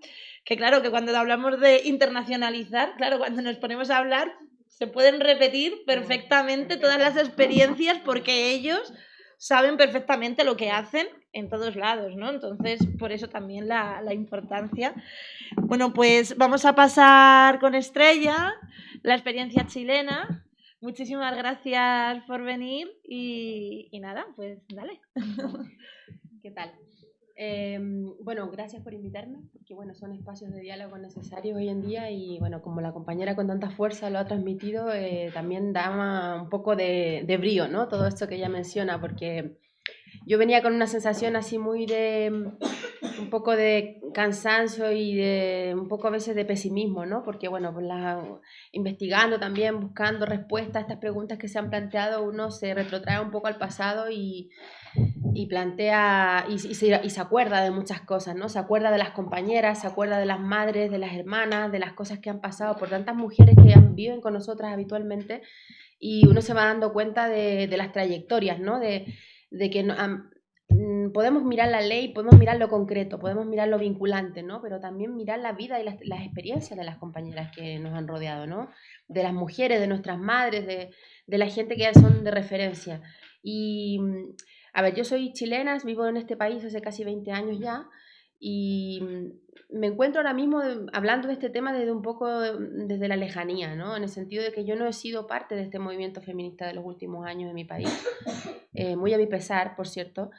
que claro, que cuando hablamos de internacionalizar, claro, cuando nos ponemos a hablar, se pueden repetir perfectamente todas las experiencias porque ellos saben perfectamente lo que hacen en todos lados, ¿no? Entonces, por eso también la importancia. Bueno, pues vamos a pasar con Estrella, la experiencia chilena. Muchísimas gracias por venir y nada, pues dale. ¿Qué tal? Bueno, gracias por invitarme, porque bueno, son espacios de diálogo necesarios hoy en día y bueno, como la compañera con tanta fuerza lo ha transmitido, también da un poco de brío, ¿no? Todo esto que ella menciona, porque yo venía con una sensación así muy de un poco de cansancio y de un poco a veces de pesimismo, ¿no? Porque bueno, pues investigando también, buscando respuestas a estas preguntas que se han planteado, uno se retrotrae un poco al pasado y plantea y se acuerda de muchas cosas, ¿no? Se acuerda de las compañeras, se acuerda de las madres, de las hermanas, de las cosas que han pasado por tantas mujeres que viven con nosotras habitualmente y uno se va dando cuenta de las trayectorias, ¿no? De que podemos mirar la ley, podemos mirar lo concreto, podemos mirar lo vinculante, ¿no? Pero también mirar la vida y las experiencias de las compañeras que nos han rodeado, ¿no? De las mujeres, de nuestras madres, de la gente que son de referencia. Y, a ver, yo soy chilena, vivo en este país hace casi 20 años ya, y me encuentro ahora mismo hablando de este tema desde la lejanía, ¿no? En el sentido de que yo no he sido parte de este movimiento feminista de los últimos años en mi país, muy a mi pesar, por cierto,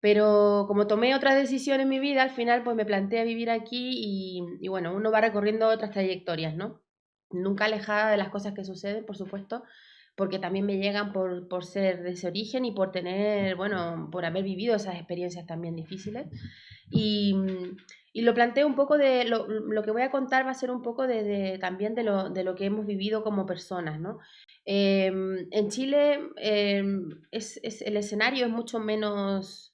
pero como tomé otra decisión en mi vida, al final pues me planteé vivir aquí y bueno, uno va recorriendo otras trayectorias, ¿no? Nunca alejada de las cosas que suceden, por supuesto, porque también me llegan por ser de ese origen y por tener, bueno, por haber vivido esas experiencias también difíciles. Y lo planteo un poco de, lo que voy a contar va a ser un poco también de lo que hemos vivido como personas, ¿no? En Chile el escenario es mucho menos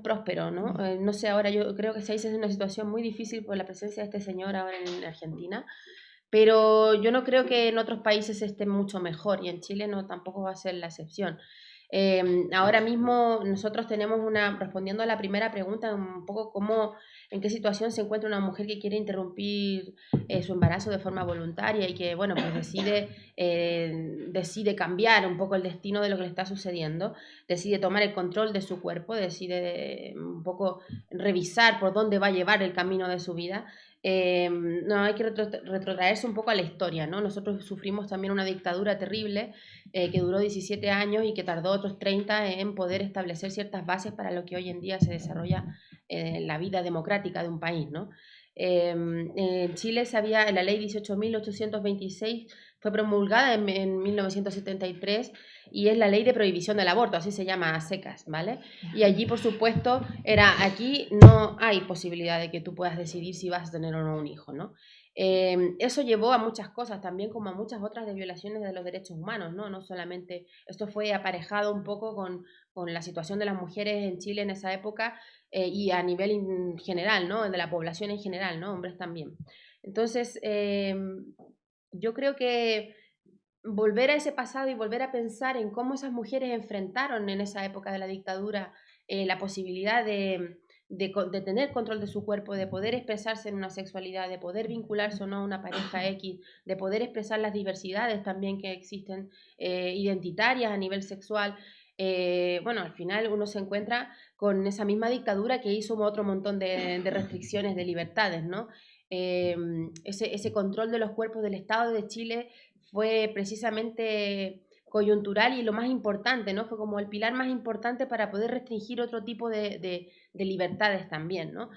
próspero, ¿no? No sé, ahora yo creo que se es una situación muy difícil por la presencia de este señor ahora en Argentina, pero yo no creo que en otros países esté mucho mejor y en Chile no tampoco va a ser la excepción. Ahora mismo nosotros tenemos respondiendo a la primera pregunta, un poco en qué situación se encuentra una mujer que quiere interrumpir su embarazo de forma voluntaria y que, bueno, pues decide cambiar un poco el destino de lo que le está sucediendo, decide tomar el control de su cuerpo, decide un poco revisar por dónde va a llevar el camino de su vida. No, hay que retrotraerse un poco a la historia, ¿no? Nosotros sufrimos también una dictadura terrible que duró 17 años y que tardó otros 30 en poder establecer ciertas bases para lo que hoy en día se desarrolla la vida democrática de un país, ¿no? En Chile la ley 18.826 fue promulgada en 1973 y es la ley de prohibición del aborto, así se llama a secas, ¿vale? Y allí, por supuesto, aquí no hay posibilidad de que tú puedas decidir si vas a tener o no un hijo, ¿no? Eso llevó a muchas cosas, también como a muchas otras de violaciones de los derechos humanos, ¿no? No solamente, esto fue aparejado un poco con la situación de las mujeres en Chile en esa época y a nivel general, ¿no? De la población en general, ¿no? Hombres también. Entonces, yo creo que volver a ese pasado y volver a pensar en cómo esas mujeres enfrentaron en esa época de la dictadura la posibilidad de tener control de su cuerpo, de poder expresarse en una sexualidad, de poder vincularse o no a una pareja X, de poder expresar las diversidades también que existen identitarias a nivel sexual. Bueno, al final uno se encuentra con esa misma dictadura que hizo otro montón de restricciones de libertades, ¿no? Ese control de los cuerpos del Estado de Chile fue precisamente coyuntural y lo más importante, ¿no? Fue como el pilar más importante para poder restringir otro tipo de libertades también, ¿no?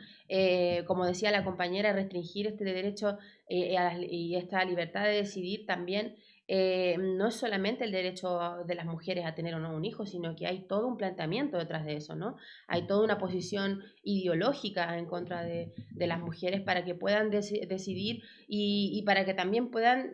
Como decía la compañera, restringir este derecho y esta libertad de decidir también no es solamente el derecho de las mujeres a tener o no un hijo, sino que hay todo un planteamiento detrás de eso, ¿no? Hay toda una posición ideológica en contra de las mujeres para que puedan decidir y para que también puedan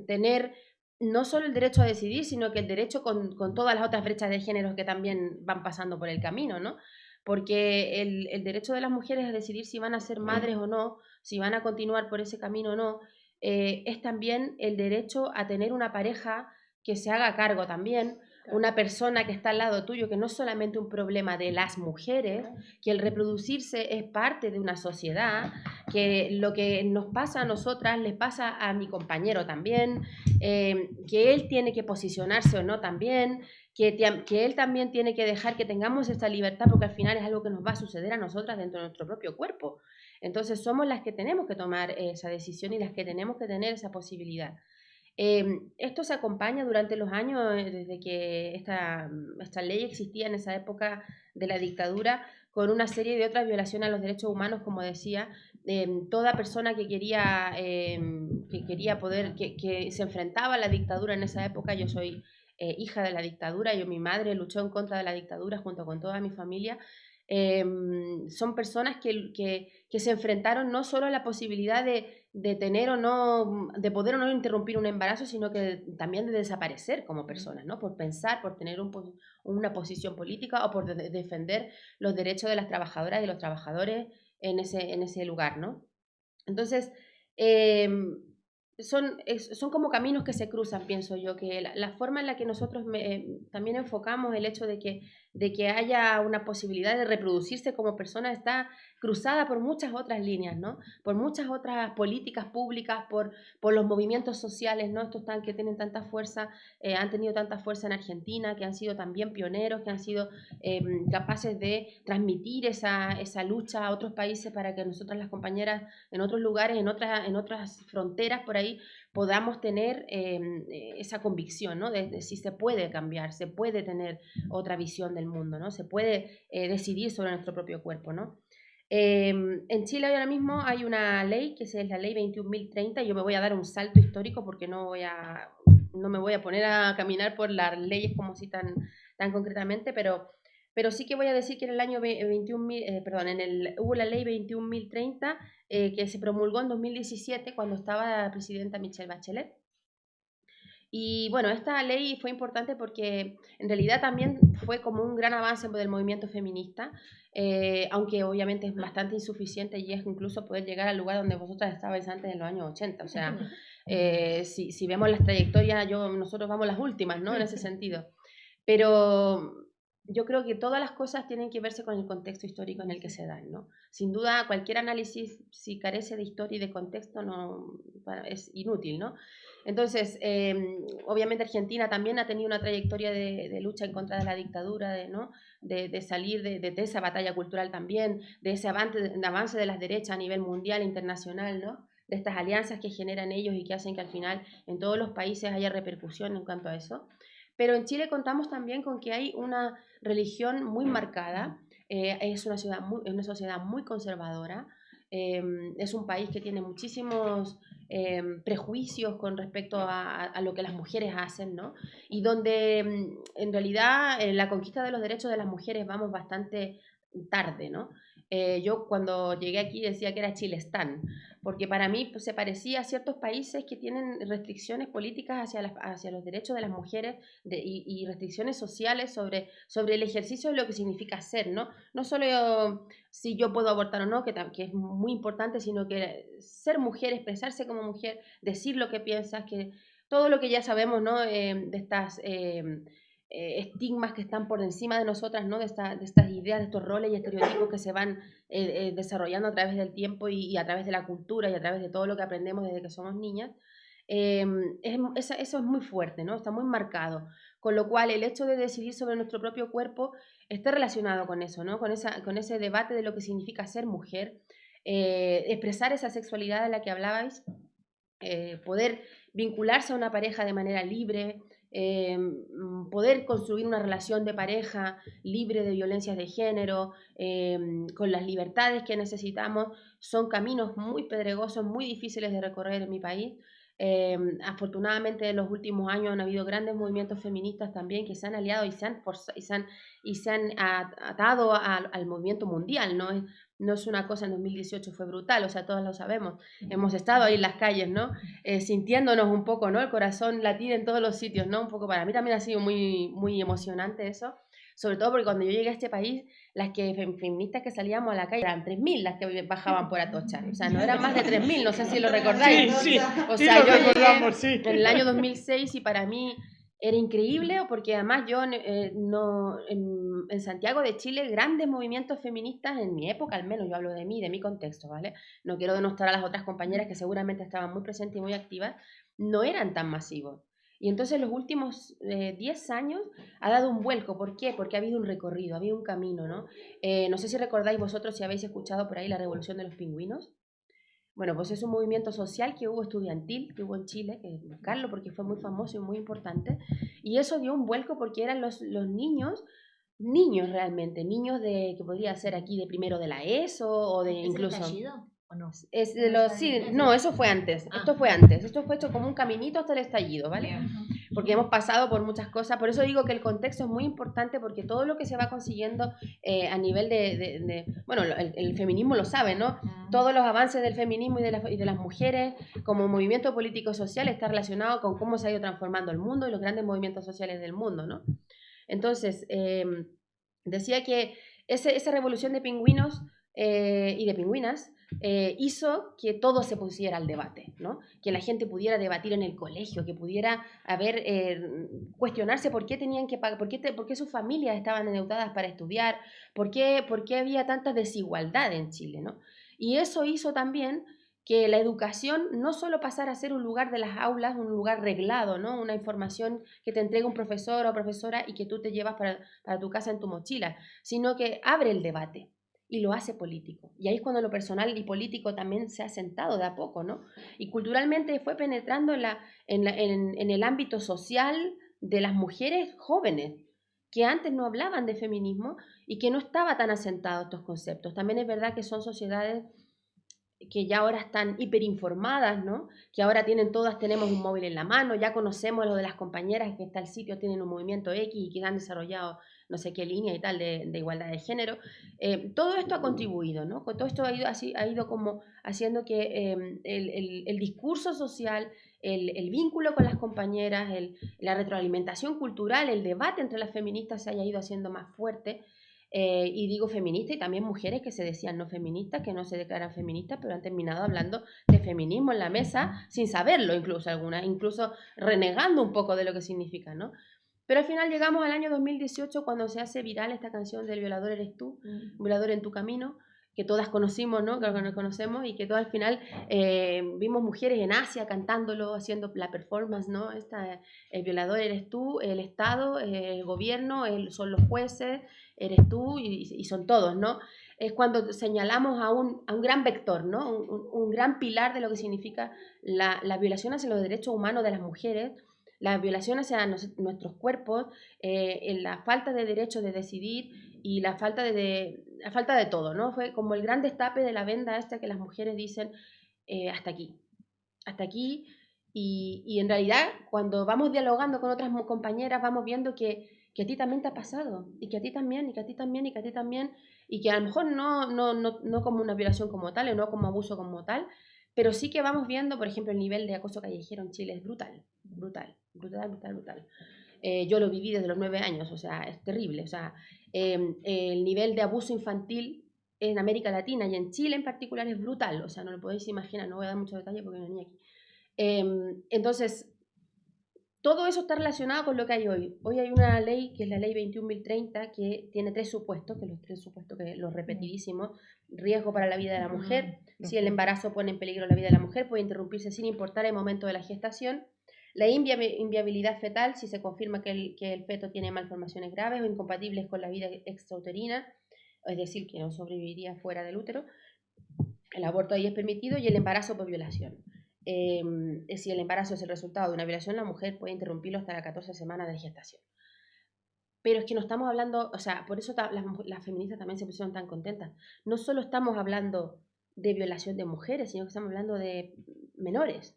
tener no solo el derecho a decidir, sino que el derecho con todas las otras brechas de género que también van pasando por el camino, ¿no? Porque el derecho de las mujeres a decidir si van a ser madres o no, si van a continuar por ese camino o no, es también el derecho a tener una pareja que se haga cargo también, una persona que está al lado tuyo, que no es solamente un problema de las mujeres, que el reproducirse es parte de una sociedad, que lo que nos pasa a nosotras les pasa a mi compañero también, que él tiene que posicionarse o no también, que él también tiene que dejar que tengamos esta libertad, porque al final es algo que nos va a suceder a nosotras dentro de nuestro propio cuerpo. Entonces somos las que tenemos que tomar esa decisión y las que tenemos que tener esa posibilidad. Esto se acompaña durante los años, desde que esta ley existía en esa época de la dictadura, con una serie de otras violaciones a los derechos humanos, como decía, toda persona que quería que se enfrentaba a la dictadura en esa época. Yo soy hija de la dictadura, mi madre luchó en contra de la dictadura junto con toda mi familia. Son personas que se enfrentaron no solo a la posibilidad de tener o no, de poder o no interrumpir un embarazo, sino que también de desaparecer como personas, ¿no? Por pensar, por tener una posición política o por defender los derechos de las trabajadoras y los trabajadores en ese lugar, ¿no? Entonces, son como caminos que se cruzan, pienso yo, que la forma en la que nosotros también enfocamos el hecho de que haya una posibilidad de reproducirse como persona está cruzada por muchas otras líneas, ¿no? Por muchas otras políticas públicas, por los movimientos sociales, ¿no? Estos que tienen tanta fuerza, han tenido tanta fuerza en Argentina, que han sido también pioneros, que han sido capaces de transmitir esa lucha a otros países para que nosotras las compañeras en otros lugares, en otras fronteras por ahí, podamos tener esa convicción, ¿no? De si se puede cambiar, se puede tener otra visión del mundo, ¿no? Se puede decidir sobre nuestro propio cuerpo, ¿no? En Chile ahora mismo hay una ley que es la ley 21.030. Yo me voy a dar un salto histórico porque no me voy a poner a caminar por las leyes como si tan concretamente, pero sí que voy a decir que en el año hubo la ley 21.030 que se promulgó en 2017 cuando estaba la presidenta Michelle Bachelet. Y bueno, esta ley fue importante porque en realidad también fue como un gran avance del movimiento feminista, aunque obviamente es bastante insuficiente y es incluso poder llegar al lugar donde vosotras estabais antes en los años 80. O sea, si vemos las trayectorias, nosotros vamos las últimas, ¿no? En ese sentido. pero yo creo que todas las cosas tienen que verse con el contexto histórico en el que se dan, ¿no? Sin duda, cualquier análisis, si carece de historia y de contexto, es inútil, ¿no? Entonces, obviamente Argentina también ha tenido una trayectoria de lucha en contra de la dictadura, de salir de esa batalla cultural también, de ese avance de las derechas a nivel mundial e internacional, ¿no? De estas alianzas que generan ellos y que hacen que al final en todos los países haya repercusión en cuanto a eso. Pero en Chile contamos también con que hay una religión muy marcada, es una sociedad muy conservadora, es un país que tiene muchísimos prejuicios con respecto a lo que las mujeres hacen, ¿no? Y donde en realidad en la conquista de los derechos de las mujeres vamos bastante tarde, ¿no? Yo cuando llegué aquí decía que era Chilestán, porque para mí pues, se parecía a ciertos países que tienen restricciones políticas hacia los derechos de las mujeres y restricciones sociales sobre el ejercicio de lo que significa ser, ¿no? No solo si yo puedo abortar o no, que es muy importante, sino que ser mujer, expresarse como mujer, decir lo que piensas, que todo lo que ya sabemos, ¿no? De estas estigmas que están por encima de nosotras, ¿no? de estas ideas, de estos roles y estereotipos que se van desarrollando a través del tiempo y a través de la cultura y a través de todo lo que aprendemos desde que somos niñas. Eso es muy fuerte, ¿no? Está muy marcado, con lo cual el hecho de decidir sobre nuestro propio cuerpo está relacionado con eso, ¿no? con ese debate de lo que significa ser mujer, expresar esa sexualidad de la que hablabais, poder vincularse a una pareja de manera libre, poder construir una relación de pareja libre de violencias de género, con las libertades que necesitamos, son caminos muy pedregosos, muy difíciles de recorrer en mi país. Afortunadamente en los últimos años han habido grandes movimientos feministas también que se han aliado y se han atado al movimiento mundial, ¿no? No es una cosa, en 2018 fue brutal, o sea, todos lo sabemos, hemos estado ahí en las calles, ¿no? Sintiéndonos un poco, ¿no? El corazón latir en todos los sitios, ¿no? Un poco para mí también ha sido muy, muy emocionante eso, sobre todo porque cuando yo llegué a este país, las feministas que salíamos a la calle eran 3.000 las que bajaban por Atocha, o sea, no eran más de 3.000, no sé si lo recordáis. Sí, o sí, sea, lo yo recordamos, llegué sí. en el año 2006 y para mí era increíble porque además yo en Santiago de Chile grandes movimientos feministas en mi época, al menos yo hablo de mí, de mi contexto, ¿vale? No quiero denostar a las otras compañeras que seguramente estaban muy presentes y muy activas, no eran tan masivos. Y entonces los últimos 10 años ha dado un vuelco. ¿Por qué? Porque ha habido un recorrido, ha habido un camino, ¿no? No sé si recordáis vosotros si habéis escuchado por ahí la Revolución de los Pingüinos. Bueno, pues es un movimiento social que hubo estudiantil, que hubo en Chile, que buscarlo porque fue muy famoso y muy importante, y eso dio un vuelco porque eran los niños realmente, niños de que podría ser aquí de primero de la ESO o de incluso... ¿Es el estallido o no? Es de los, sí, no, eso fue antes, esto fue hecho como un caminito hasta el estallido, ¿vale? Porque hemos pasado por muchas cosas, por eso digo que el contexto es muy importante porque todo lo que se va consiguiendo a nivel bueno, el feminismo lo sabe, ¿no? Todos los avances del feminismo y de las mujeres como movimiento político-social está relacionado con cómo se ha ido transformando el mundo y los grandes movimientos sociales del mundo, ¿no? Entonces, decía que esa revolución de pingüinos y de pingüinas hizo que todo se pusiera al debate, ¿no? Que la gente pudiera debatir en el colegio, que pudiera cuestionarse por qué tenían que pagar, por qué sus familias estaban endeudadas para estudiar, por qué había tanta desigualdad en Chile, ¿no? Y eso hizo también que la educación no solo pasara a ser un lugar de las aulas, un lugar reglado, ¿no? Una información que te entrega un profesor o profesora y que tú te llevas para tu casa en tu mochila, sino que abre el debate y lo hace político. Y ahí es cuando lo personal y político también se ha sentado de a poco, ¿no? Y culturalmente fue penetrando en el ámbito social de las mujeres jóvenes, que antes no hablaban de feminismo y que no estaba tan asentado estos conceptos. También es verdad que son sociedades que ya ahora están hiperinformadas, ¿no? Que ahora todas tenemos un móvil en la mano, ya conocemos lo de las compañeras que está el sitio, tienen un movimiento X y que han desarrollado no sé qué línea y tal de igualdad de género. Todo esto ha contribuido, ¿no? Todo esto ha ido como haciendo que el discurso social, el vínculo con las compañeras, la retroalimentación cultural, el debate entre las feministas se haya ido haciendo más fuerte. Y digo feminista y también mujeres que se decían no feministas, que no se declaran feministas, pero han terminado hablando de feminismo en la mesa sin saberlo, incluso algunas, incluso renegando un poco de lo que significa, ¿no? Pero al final llegamos al año 2018 cuando se hace viral esta canción del Violador eres tú, Violador en tu camino, que todas conocimos, ¿no? Que nos conocemos y que todas al final vimos mujeres en Asia cantándolo, haciendo la performance, ¿no? El violador eres tú, el Estado, el gobierno, son los jueces, eres tú y son todos, ¿no? Es cuando señalamos a un gran vector, ¿no? Un gran pilar de lo que significa la violación hacia los derechos humanos de las mujeres, la violación hacia nuestros cuerpos, la falta de derecho de decidir y la falta de todo, ¿no? Fue como el gran destape de la venda esta que las mujeres dicen hasta aquí, y en realidad cuando vamos dialogando con otras compañeras vamos viendo que a ti también te ha pasado, y que a ti también, y que a ti también, y que a ti también, y que a lo mejor no como una violación como tal, o no como abuso como tal, pero sí que vamos viendo, por ejemplo, el nivel de acoso callejero en Chile es brutal. Yo lo viví desde los 9 años, o sea, es terrible. O sea, el nivel de abuso infantil en América Latina y en Chile en particular es brutal. O sea, no lo podéis imaginar, no voy a dar mucho detalle porque no hay niña aquí. Entonces, todo eso está relacionado con lo que hay hoy. Hoy hay una ley, que es la ley 21.030, que tiene 3 supuestos, que los 3 supuestos, que los repetidísimos: riesgo para la vida de la mujer, si el embarazo pone en peligro la vida de la mujer, puede interrumpirse sin importar el momento de la gestación; la inviabilidad fetal, si se confirma que el feto tiene malformaciones graves o incompatibles con la vida extrauterina, es decir, que no sobreviviría fuera del útero. El aborto ahí es permitido, y el embarazo por violación. Si el embarazo es el resultado de una violación, la mujer puede interrumpirlo hasta las 14 semanas de gestación. Pero es que no estamos hablando, o sea, por eso las feministas también se pusieron tan contentas. No solo estamos hablando de violación de mujeres, sino que estamos hablando de menores.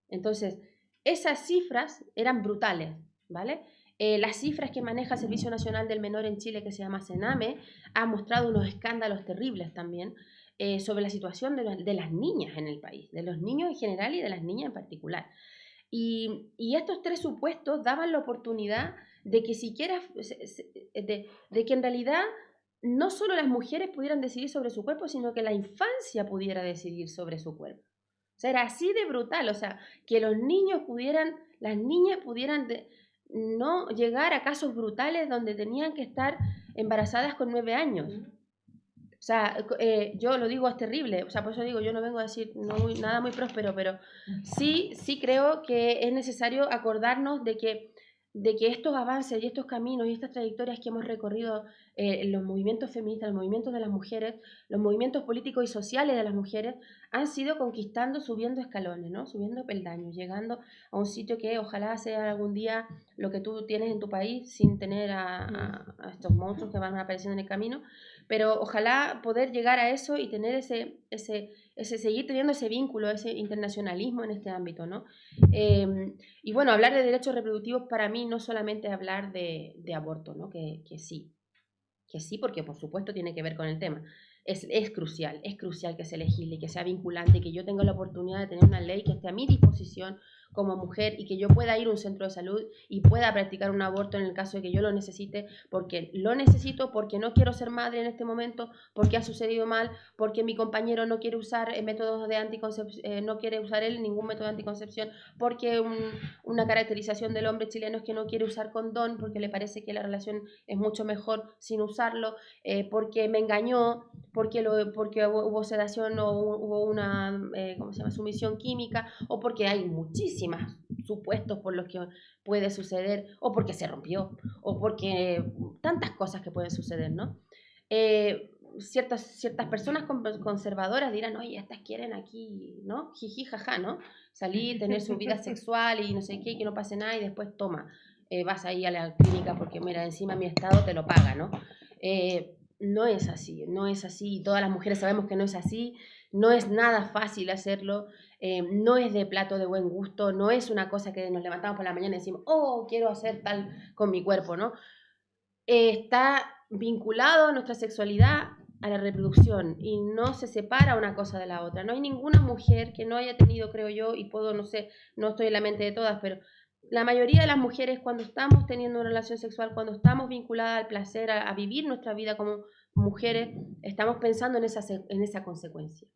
Entonces, esas cifras eran brutales, ¿vale? Las cifras que maneja el Servicio Nacional del Menor en Chile, que se llama CENAME, ha mostrado unos escándalos terribles también sobre la situación de las niñas en el país, de los niños en general y de las niñas en particular. Y estos 3 supuestos daban la oportunidad de que siquiera, de que en realidad no solo las mujeres pudieran decidir sobre su cuerpo, sino que la infancia pudiera decidir sobre su cuerpo. O sea, era así de brutal, o sea, que las niñas pudieran no llegar a casos brutales donde tenían que estar embarazadas con 9 años. O sea, yo lo digo, es terrible. O sea, por eso digo, yo no vengo a decir nada muy próspero, pero sí creo que es necesario acordarnos de que estos avances y estos caminos y estas trayectorias que hemos recorrido en los movimientos feministas, los movimientos de las mujeres, los movimientos políticos y sociales de las mujeres, han sido conquistando, subiendo escalones, ¿no? Subiendo peldaños, llegando a un sitio que ojalá sea algún día lo que tú tienes en tu país, sin tener a estos monstruos que van apareciendo en el camino, pero ojalá poder llegar a eso y tener seguir teniendo ese vínculo, ese internacionalismo en este ámbito, ¿no? Y bueno, hablar de derechos reproductivos para mí no solamente hablar de aborto, ¿no? Que sí, porque por supuesto tiene que ver con el tema. Es crucial que se legisle, que sea vinculante, que yo tenga la oportunidad de tener una ley que esté a mi disposición como mujer y que yo pueda ir a un centro de salud y pueda practicar un aborto en el caso de que yo lo necesite, porque lo necesito, porque no quiero ser madre en este momento, porque ha sucedido mal, porque mi compañero no quiere usar métodos de anticoncepción, no quiere usar él ningún método de anticoncepción, porque una caracterización del hombre chileno es que no quiere usar condón porque le parece que la relación es mucho mejor sin usarlo, porque me engañó, porque hubo sedación o hubo una sumisión química, o porque hay muchísimos supuestos por los que puede suceder, o porque se rompió, o porque tantas cosas que pueden suceder, ¿no? Ciertas personas conservadoras dirán, oye, estas quieren aquí, ¿no? Jiji, jaja, ¿no? Salir, tener su vida sexual y no sé qué, que no pase nada, y después toma, vas ahí a la clínica porque mira, encima mi estado te lo paga, ¿no? No es así, todas las mujeres sabemos que no es así, no es nada fácil hacerlo, no es de plato de buen gusto, no es una cosa que nos levantamos por la mañana y decimos, oh, quiero hacer tal con mi cuerpo, ¿no? Está vinculado a nuestra sexualidad a la reproducción y no se separa una cosa de la otra. No hay ninguna mujer que no haya tenido, creo yo, y no sé, no estoy en la mente de todas, pero la mayoría de las mujeres, cuando estamos teniendo una relación sexual, cuando estamos vinculadas al placer, a vivir nuestra vida como mujeres, estamos pensando en esa consecuencia.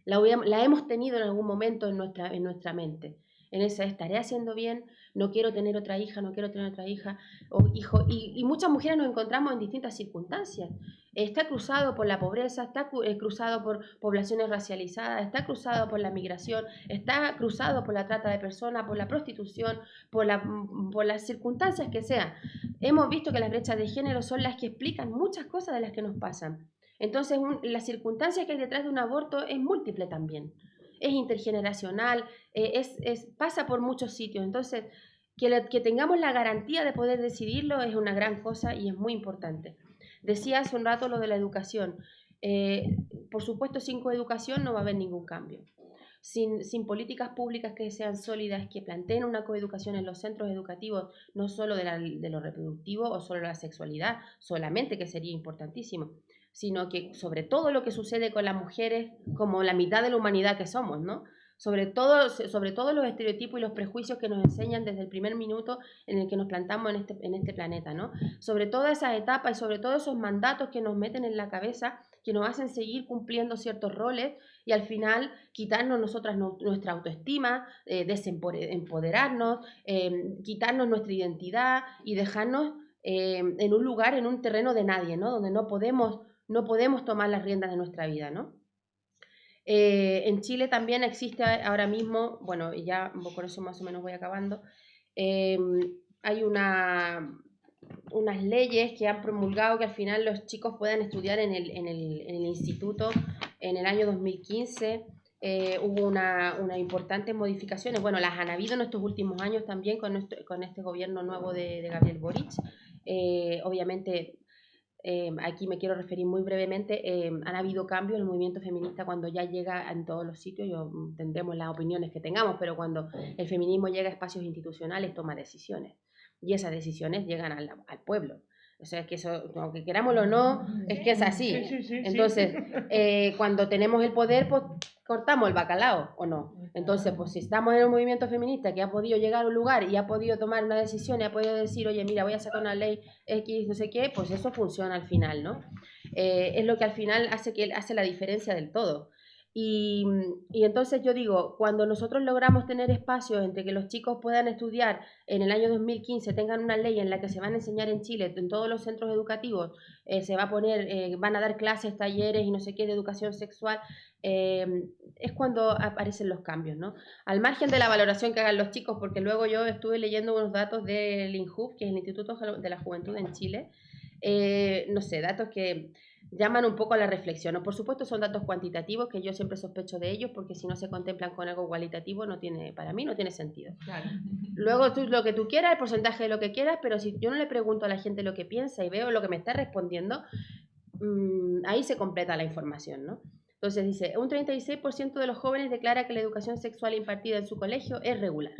La hemos tenido en algún momento en nuestra mente. en esa estaré haciendo bien, no quiero tener otra hija, no quiero tener otra hija o hijo, y muchas mujeres nos encontramos en distintas circunstancias. Está cruzado por la pobreza, está cruzado por poblaciones racializadas, está cruzado por la migración, está cruzado por la trata de personas, por la prostitución, por las circunstancias que sean. Hemos visto que las brechas de género son las que explican muchas cosas de las que nos pasan. Entonces, las circunstancias que hay detrás de un aborto es múltiple también. Es intergeneracional, pasa por muchos sitios. Entonces, que tengamos la garantía de poder decidirlo es una gran cosa y es muy importante. Decía hace un rato lo de la educación. Por supuesto, sin coeducación no va a haber ningún cambio. Sin políticas públicas que sean sólidas, que planteen una coeducación en los centros educativos, no solo de lo reproductivo o solo de la sexualidad, solamente, que sería importantísimo, sino que sobre todo lo que sucede con las mujeres como la mitad de la humanidad que somos, ¿no? Sobre todo los estereotipos y los prejuicios que nos enseñan desde el primer minuto en el que nos plantamos en este planeta, ¿no? Sobre todas esas etapas y sobre todos esos mandatos que nos meten en la cabeza, que nos hacen seguir cumpliendo ciertos roles y al final quitarnos nosotras nuestra autoestima, desempoderarnos, quitarnos nuestra identidad y dejarnos en un lugar, en un terreno de nadie, ¿no? Donde no podemos tomar las riendas de nuestra vida, ¿no? En Chile también existe ahora mismo, bueno, ya con eso más o menos voy acabando, hay unas leyes que han promulgado que al final los chicos puedan estudiar en el instituto. En el año 2015 hubo unas importantes modificaciones, bueno, las han habido en estos últimos años también con este gobierno nuevo de Gabriel Boric. Obviamente, aquí me quiero referir muy brevemente, han habido cambios en el movimiento feminista cuando ya llega en todos los sitios, tendremos las opiniones que tengamos, pero cuando el feminismo llega a espacios institucionales toma decisiones y esas decisiones llegan al pueblo. O sea, es que eso, aunque querámoslo o no, es que es así. Entonces, cuando tenemos el poder, pues cortamos el bacalao, ¿o no? Entonces, pues si estamos en un movimiento feminista que ha podido llegar a un lugar y ha podido tomar una decisión y ha podido decir, oye, mira, voy a sacar una ley X, no sé qué, pues eso funciona al final, ¿no? Es lo que al final hace la diferencia del todo. Y entonces yo digo, cuando nosotros logramos tener espacios entre que los chicos puedan estudiar en el año 2015, tengan una ley en la que se van a enseñar en Chile, en todos los centros educativos, se va a poner, van a dar clases, talleres y no sé qué de educación sexual, es cuando aparecen los cambios, ¿no? Al margen de la valoración que hagan los chicos, porque luego yo estuve leyendo unos datos del INJUF, que es el Instituto de la Juventud en Chile, no sé, datos que llaman un poco a la reflexión, ¿no? Por supuesto son datos cuantitativos que yo siempre sospecho de ellos porque si no se contemplan con algo cualitativo para mí no tiene sentido. Claro. Luego tú lo que tú quieras, el porcentaje de lo que quieras, pero si yo no le pregunto a la gente lo que piensa y veo lo que me está respondiendo, ahí se completa la información, ¿no? Entonces dice, un 36% de los jóvenes declara que la educación sexual impartida en su colegio es regular.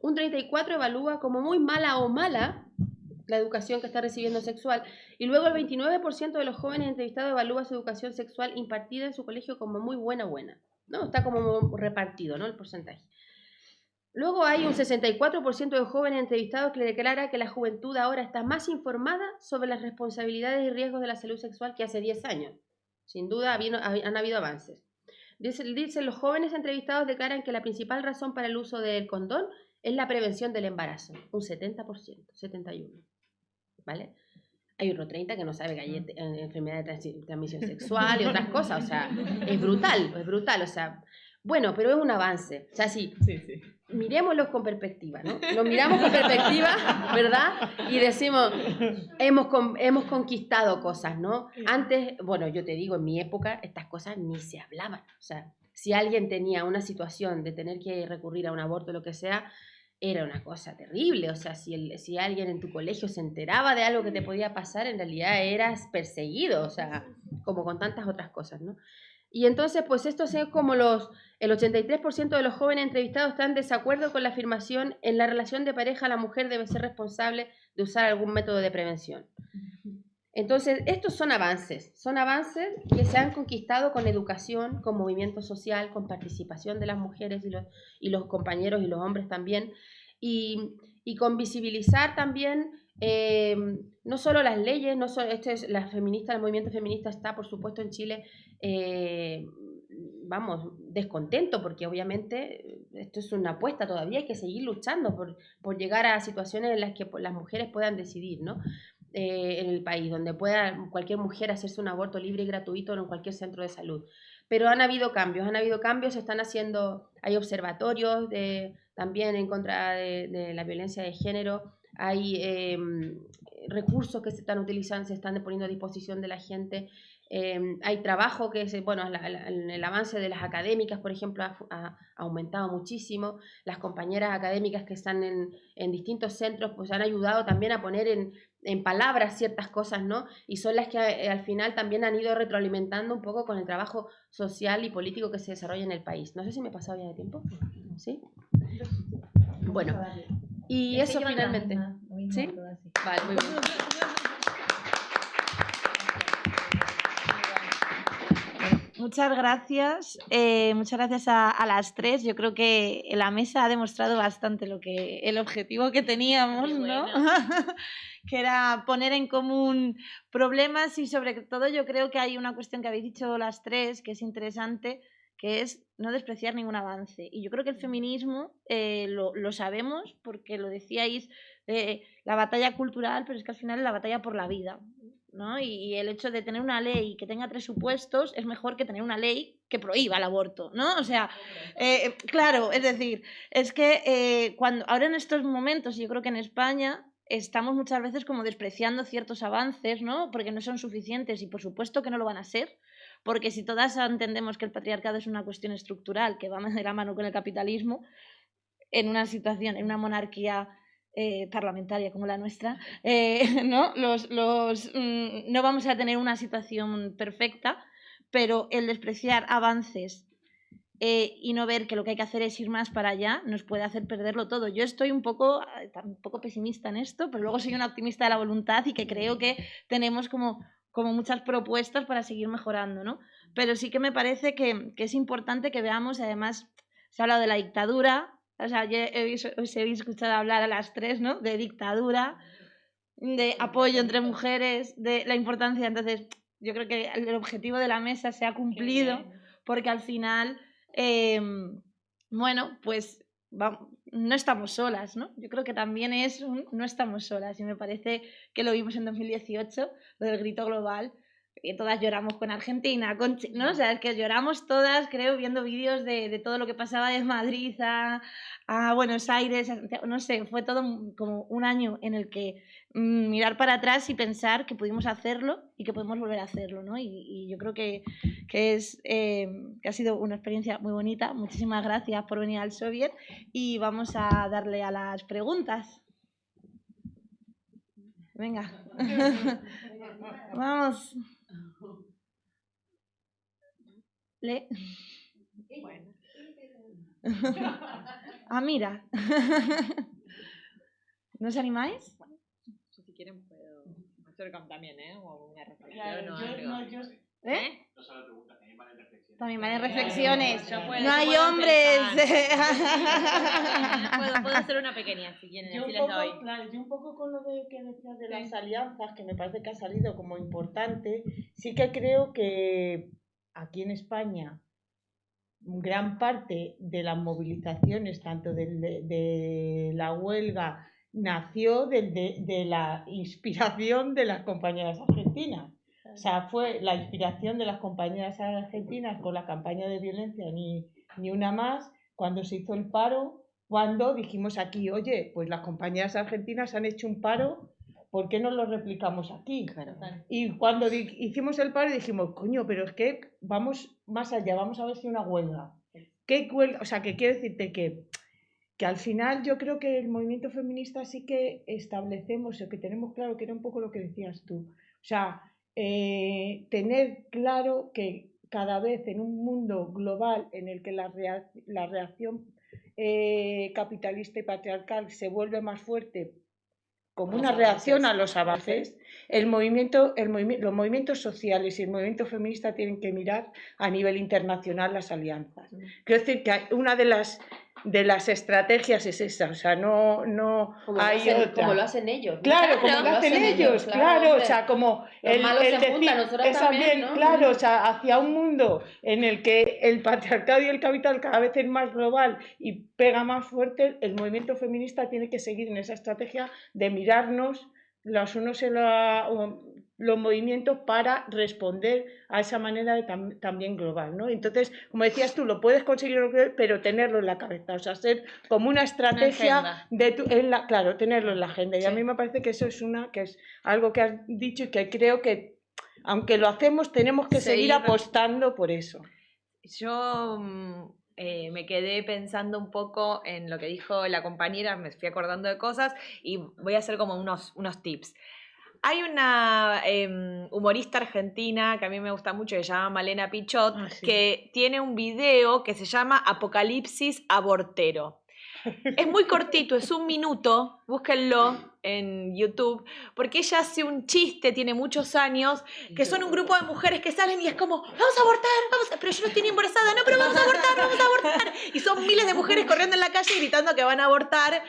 Un 34% evalúa como muy mala o mala la educación que está recibiendo sexual, y luego el 29% de los jóvenes entrevistados evalúa su educación sexual impartida en su colegio como muy buena, ¿no? Está como repartido, ¿no? El porcentaje. Luego hay un 64% de jóvenes entrevistados que le declara que la juventud ahora está más informada sobre las responsabilidades y riesgos de la salud sexual que hace 10 años. Sin duda han habido avances. Dicen los jóvenes entrevistados declaran que la principal razón para el uso del condón es la prevención del embarazo, un 70%, 71%. ¿Vale? Hay otro 30% que no sabe que hay enfermedad de transmisión sexual y otras cosas, o sea, es brutal, o sea, bueno, pero es un avance, o sea, sí. Miremoslo con perspectiva, ¿no? Lo miramos con perspectiva, ¿verdad? Y decimos, hemos conquistado cosas, ¿no? Antes, bueno, yo te digo, en mi época estas cosas ni se hablaban, o sea, si alguien tenía una situación de tener que recurrir a un aborto o lo que sea, era una cosa terrible, o sea, si alguien en tu colegio se enteraba de algo que te podía pasar, en realidad eras perseguido, o sea, como con tantas otras cosas, ¿no? Y entonces, pues esto es como el 83% de los jóvenes entrevistados están en desacuerdo con la afirmación en la relación de pareja la mujer debe ser responsable de usar algún método de prevención. Entonces, estos son avances que se han conquistado con educación, con movimiento social, con participación de las mujeres y los compañeros y los hombres también, y con visibilizar también no solo las leyes, el movimiento feminista está, por supuesto, en Chile vamos, descontento, porque obviamente esto es una apuesta, todavía hay que seguir luchando por llegar a situaciones en las que las mujeres puedan decidir, ¿no? En el país, donde pueda cualquier mujer hacerse un aborto libre y gratuito en cualquier centro de salud. Pero han habido cambios, se están haciendo, hay observatorios también en contra de la violencia de género, hay recursos que se están utilizando, se están poniendo a disposición de la gente, hay trabajo que el avance de las académicas, por ejemplo, ha aumentado muchísimo. Las compañeras académicas que están en distintos centros pues han ayudado también a poner en palabras ciertas cosas, ¿no? Y son las que al final también han ido retroalimentando un poco con el trabajo social y político que se desarrolla en el país. No sé si me he pasado ya de tiempo, ¿sí? Bueno, y eso finalmente. ¿Sí? Vale, muy bien. Muchas gracias a las tres. Yo creo que la mesa ha demostrado bastante el objetivo que teníamos, ¿no? Que era poner en común problemas y sobre todo yo creo que hay una cuestión que habéis dicho las tres que es interesante, que es no despreciar ningún avance. Y yo creo que el feminismo lo sabemos porque lo decíais, la batalla cultural, pero es que al final es la batalla por la vida, ¿no? Y el hecho de tener una ley que tenga 3 supuestos es mejor que tener una ley que prohíba el aborto, ¿no? O sea, claro, es decir, es que ahora en estos momentos, yo creo que en España estamos muchas veces como despreciando ciertos avances, ¿no? Porque no son suficientes y por supuesto que no lo van a ser, porque si todas entendemos que el patriarcado es una cuestión estructural que va de la mano con el capitalismo, en una situación, en una monarquía parlamentaria como la nuestra, ¿no? No vamos a tener una situación perfecta, pero el despreciar avances y no ver que lo que hay que hacer es ir más para allá nos puede hacer perderlo todo. Yo estoy un poco pesimista en esto, pero luego soy una optimista de la voluntad y que creo que tenemos como muchas propuestas para seguir mejorando, ¿no? Pero sí que me parece que es importante que veamos, además se ha hablado de la dictadura. O sea, os he escuchado hablar a las tres, ¿no? De dictadura, de apoyo entre mujeres, de la importancia. Entonces, yo creo que el objetivo de la mesa se ha cumplido porque al final, bueno, pues no estamos solas, ¿no? Yo creo que también no estamos solas y me parece que lo vimos en 2018, lo del grito global. Que todas lloramos con Argentina, ¿no? O sea, es que lloramos todas, creo, viendo vídeos de todo lo que pasaba de Madrid a Buenos Aires, no sé, fue todo como un año en el que mirar para atrás y pensar que pudimos hacerlo y que podemos volver a hacerlo, ¿no? Y yo creo que ha sido una experiencia muy bonita. Muchísimas gracias por venir al Soviet y vamos a darle a las preguntas. Venga. Vamos. Bueno. Mira. ¿No os animáis? Bueno, yo si quieren puedo hacer también, o una reflexión claro, o algo. No solo preguntas, también valen reflexiones. También valen reflexiones. No hay hombres. Puedo hacer una pequeña, si quieren. Yo un poco con lo que decías de las alianzas, que me parece que ha salido como importante, sí que creo que aquí en España gran parte de las movilizaciones, tanto de la huelga, nació de la inspiración de las compañeras argentinas. O sea, fue la inspiración de las compañeras argentinas con la campaña de violencia ni una más, cuando se hizo el paro, cuando dijimos aquí, oye, pues las compañeras argentinas han hecho un paro, ¿por qué no lo replicamos aquí? Claro. Y cuando hicimos el paro dijimos, coño, pero es que vamos más allá, vamos a ver si una huelga. ¿Qué huelga? O sea, que quiero decirte que al final yo creo que el movimiento feminista sí que establecemos, o que tenemos claro, que era un poco lo que decías tú. O sea, tener claro que cada vez en un mundo global en el que la reacción capitalista y patriarcal se vuelve más fuerte como una reacción a los avances, los movimientos sociales y el movimiento feminista tienen que mirar a nivel internacional las alianzas. Quiero decir que una de las de las estrategias es esa, o sea, no hay otra. Como lo hacen ellos, ¿no? Claro, como lo hacen ellos, claro, o sea, como los malos se decir, juntan, nosotros también, ¿no? claro, o sea, hacia un mundo en el que el patriarcado y el capital cada vez es más global y pega más fuerte, el movimiento feminista tiene que seguir en esa estrategia de mirarnos los unos en los movimientos para responder a esa manera también global, ¿no? Entonces, como decías tú, lo puedes conseguir, pero tenerlo en la cabeza, o sea, ser como una estrategia claro, tenerlo en la agenda. Y a mí me parece que eso es algo que has dicho y que creo que, aunque lo hacemos, tenemos que seguir apostando por eso. Yo me quedé pensando un poco en lo que dijo la compañera, me fui acordando de cosas y voy a hacer como unos tips. Hay una humorista argentina que a mí me gusta mucho, que se llama Malena Pichot, que tiene un video que se llama Apocalipsis Abortero. Es muy cortito, es 1 minuto, búsquenlo en YouTube, porque ella hace un chiste, tiene muchos años, que son un grupo de mujeres que salen y es como, vamos a abortar, pero yo no estoy ni embarazada, no, pero vamos a abortar. Y son miles de mujeres corriendo en la calle gritando que van a abortar,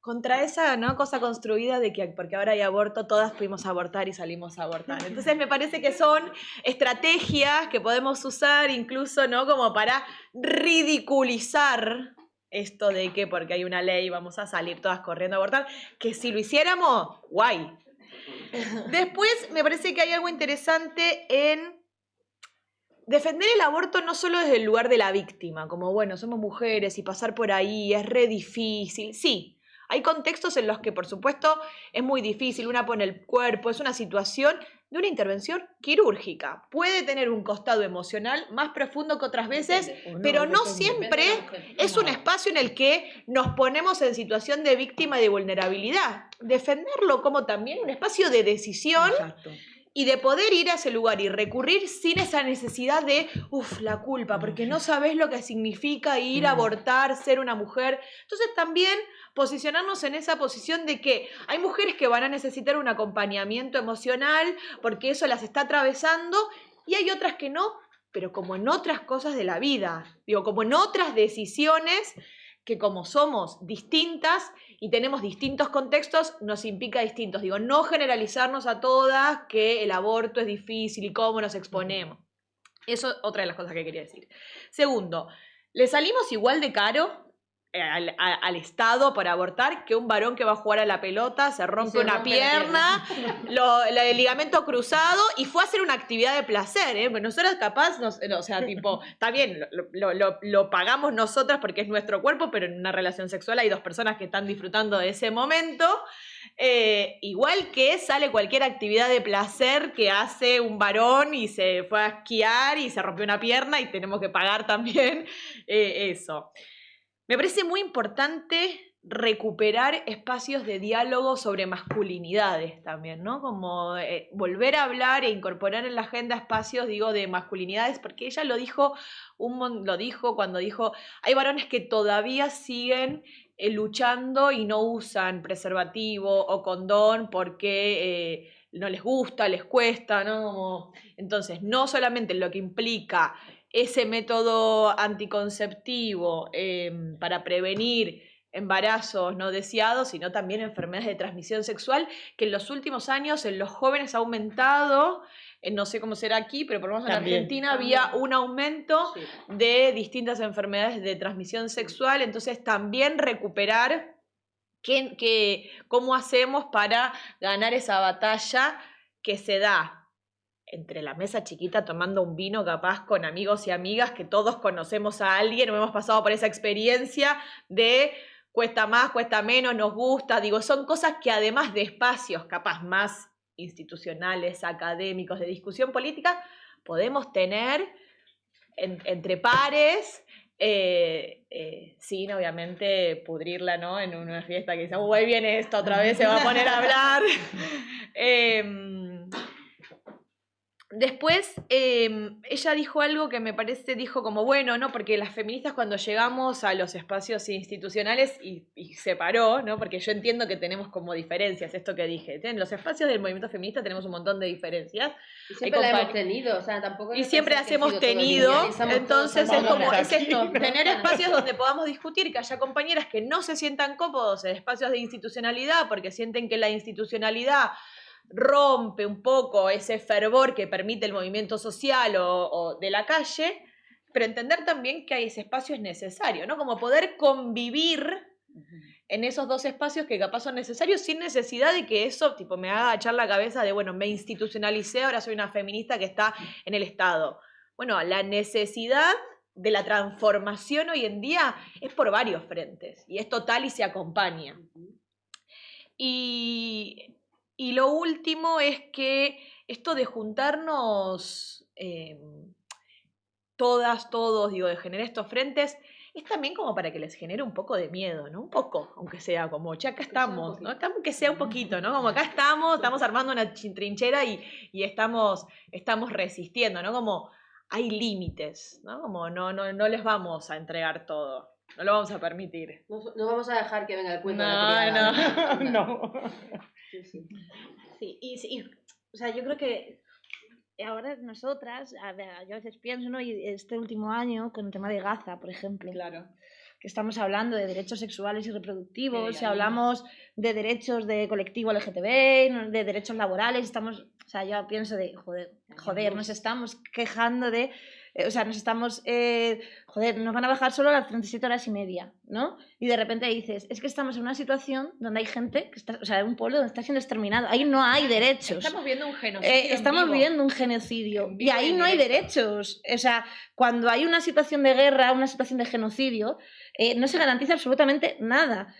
contra esa, ¿no?, cosa construida de que porque ahora hay aborto, todas fuimos a abortar y salimos a abortar. Entonces me parece que son estrategias que podemos usar incluso, ¿no?, como para ridiculizar esto de que porque hay una ley vamos a salir todas corriendo a abortar, que si lo hiciéramos, guay. Después me parece que hay algo interesante en defender el aborto no solo desde el lugar de la víctima, como bueno, somos mujeres y pasar por ahí es re difícil. Sí, hay contextos en los que por supuesto es muy difícil, una pone el cuerpo, es una situación de una intervención quirúrgica. Puede tener un costado emocional más profundo que otras veces, pero no siempre es un espacio en el que nos ponemos en situación de víctima y de vulnerabilidad. Defenderlo como también un espacio de decisión. Exacto. Y de poder ir a ese lugar y recurrir sin esa necesidad de, la culpa, porque no sabes lo que significa ir a abortar, ser una mujer. Entonces también posicionarnos en esa posición de que hay mujeres que van a necesitar un acompañamiento emocional porque eso las está atravesando y hay otras que no, pero como en otras cosas de la vida, como en otras decisiones que como somos distintas y tenemos distintos contextos, nos implica distintos. No generalizarnos a todas que el aborto es difícil y cómo nos exponemos. Eso es otra de las cosas que quería decir. Segundo, ¿le salimos igual de caro al Estado para abortar que un varón que va a jugar a la pelota, se rompe una pierna, el ligamento cruzado y fue a hacer una actividad de placer? Pues nosotros capaz, está bien, lo pagamos nosotras porque es nuestro cuerpo, pero en una relación sexual hay 2 personas que están disfrutando de ese momento. Igual que sale cualquier actividad de placer que hace un varón y se fue a esquiar y se rompió una pierna y tenemos que pagar también eso. Me parece muy importante recuperar espacios de diálogo sobre masculinidades también, ¿no? Como volver a hablar e incorporar en la agenda espacios, de masculinidades, porque ella lo dijo cuando dijo, hay varones que todavía siguen luchando y no usan preservativo o condón porque no les gusta, les cuesta, ¿no? Entonces, no solamente lo que implica ese método anticonceptivo para prevenir embarazos no deseados, sino también enfermedades de transmisión sexual, que en los últimos años en los jóvenes ha aumentado, no sé cómo será aquí, pero por lo menos en Argentina había un aumento de distintas enfermedades de transmisión sexual, entonces también recuperar cómo hacemos para ganar esa batalla que se da entre la mesa chiquita tomando un vino capaz con amigos y amigas que todos conocemos a alguien o hemos pasado por esa experiencia de cuesta más, cuesta menos, nos gusta. Son cosas que además de espacios capaz más institucionales, académicos, de discusión política, podemos tener entre pares, sin obviamente pudrirla, ¿no?, en una fiesta que dice, ahí viene esto otra vez, se va a poner a hablar. Después, ella dijo algo que me parece, dijo como, bueno, ¿no? Porque las feministas cuando llegamos a los espacios institucionales y separó, ¿no? Porque yo entiendo que tenemos como diferencias, esto que dije. En los espacios del movimiento feminista tenemos un montón de diferencias. Y siempre la hemos tenido, o sea, tampoco... Y siempre las hemos tenido, entonces es como, es esto, tener espacios donde podamos discutir, que haya compañeras que no se sientan cómodos en espacios de institucionalidad, porque sienten que la institucionalidad rompe un poco ese fervor que permite el movimiento social o de la calle, pero entender también que ese espacio es necesario, ¿no? Como poder convivir en esos dos espacios que capaz son necesarios sin necesidad de que eso tipo me haga echar la cabeza de, bueno, me institucionalicé, ahora soy una feminista que está en el Estado. Bueno, la necesidad de la transformación hoy en día es por varios frentes y es total y se acompaña. Y lo último es que esto de juntarnos todas, todos, digo, de generar estos frentes, es también como para que les genere un poco de miedo, ¿no? Un poco, aunque sea como, che, acá estamos, ¿no? Que sea un poquito, ¿no? Como acá estamos armando una trinchera y estamos resistiendo, ¿no? Como hay límites, ¿no? Como no les vamos a entregar todo. No lo vamos a permitir. No vamos a dejar que venga el cuento. No. Sí, o sea, yo creo que ahora nosotras, yo a veces pienso, ¿no? Y este último año, con el tema de Gaza, por ejemplo, Claro. que estamos hablder de derechos sexuales y reproductivos, si hablamos de derechos de colectivo LGTB, de derechos laborales, o sea, yo pienso de, joder, nos estamos quejando de, nos estamos, nos van a bajar solo a las 37 horas y media, ¿no? Y de repente dices, es que estamos en una situación donde hay gente, que está, o sea, un pueblo donde está siendo exterminado, ahí no hay derechos. Estamos viendo un genocidio. Estamos viendo un genocidio y ahí no hay derechos. O sea, cuando hay una situación de guerra, una situación de genocidio, no se garantiza absolutamente nada.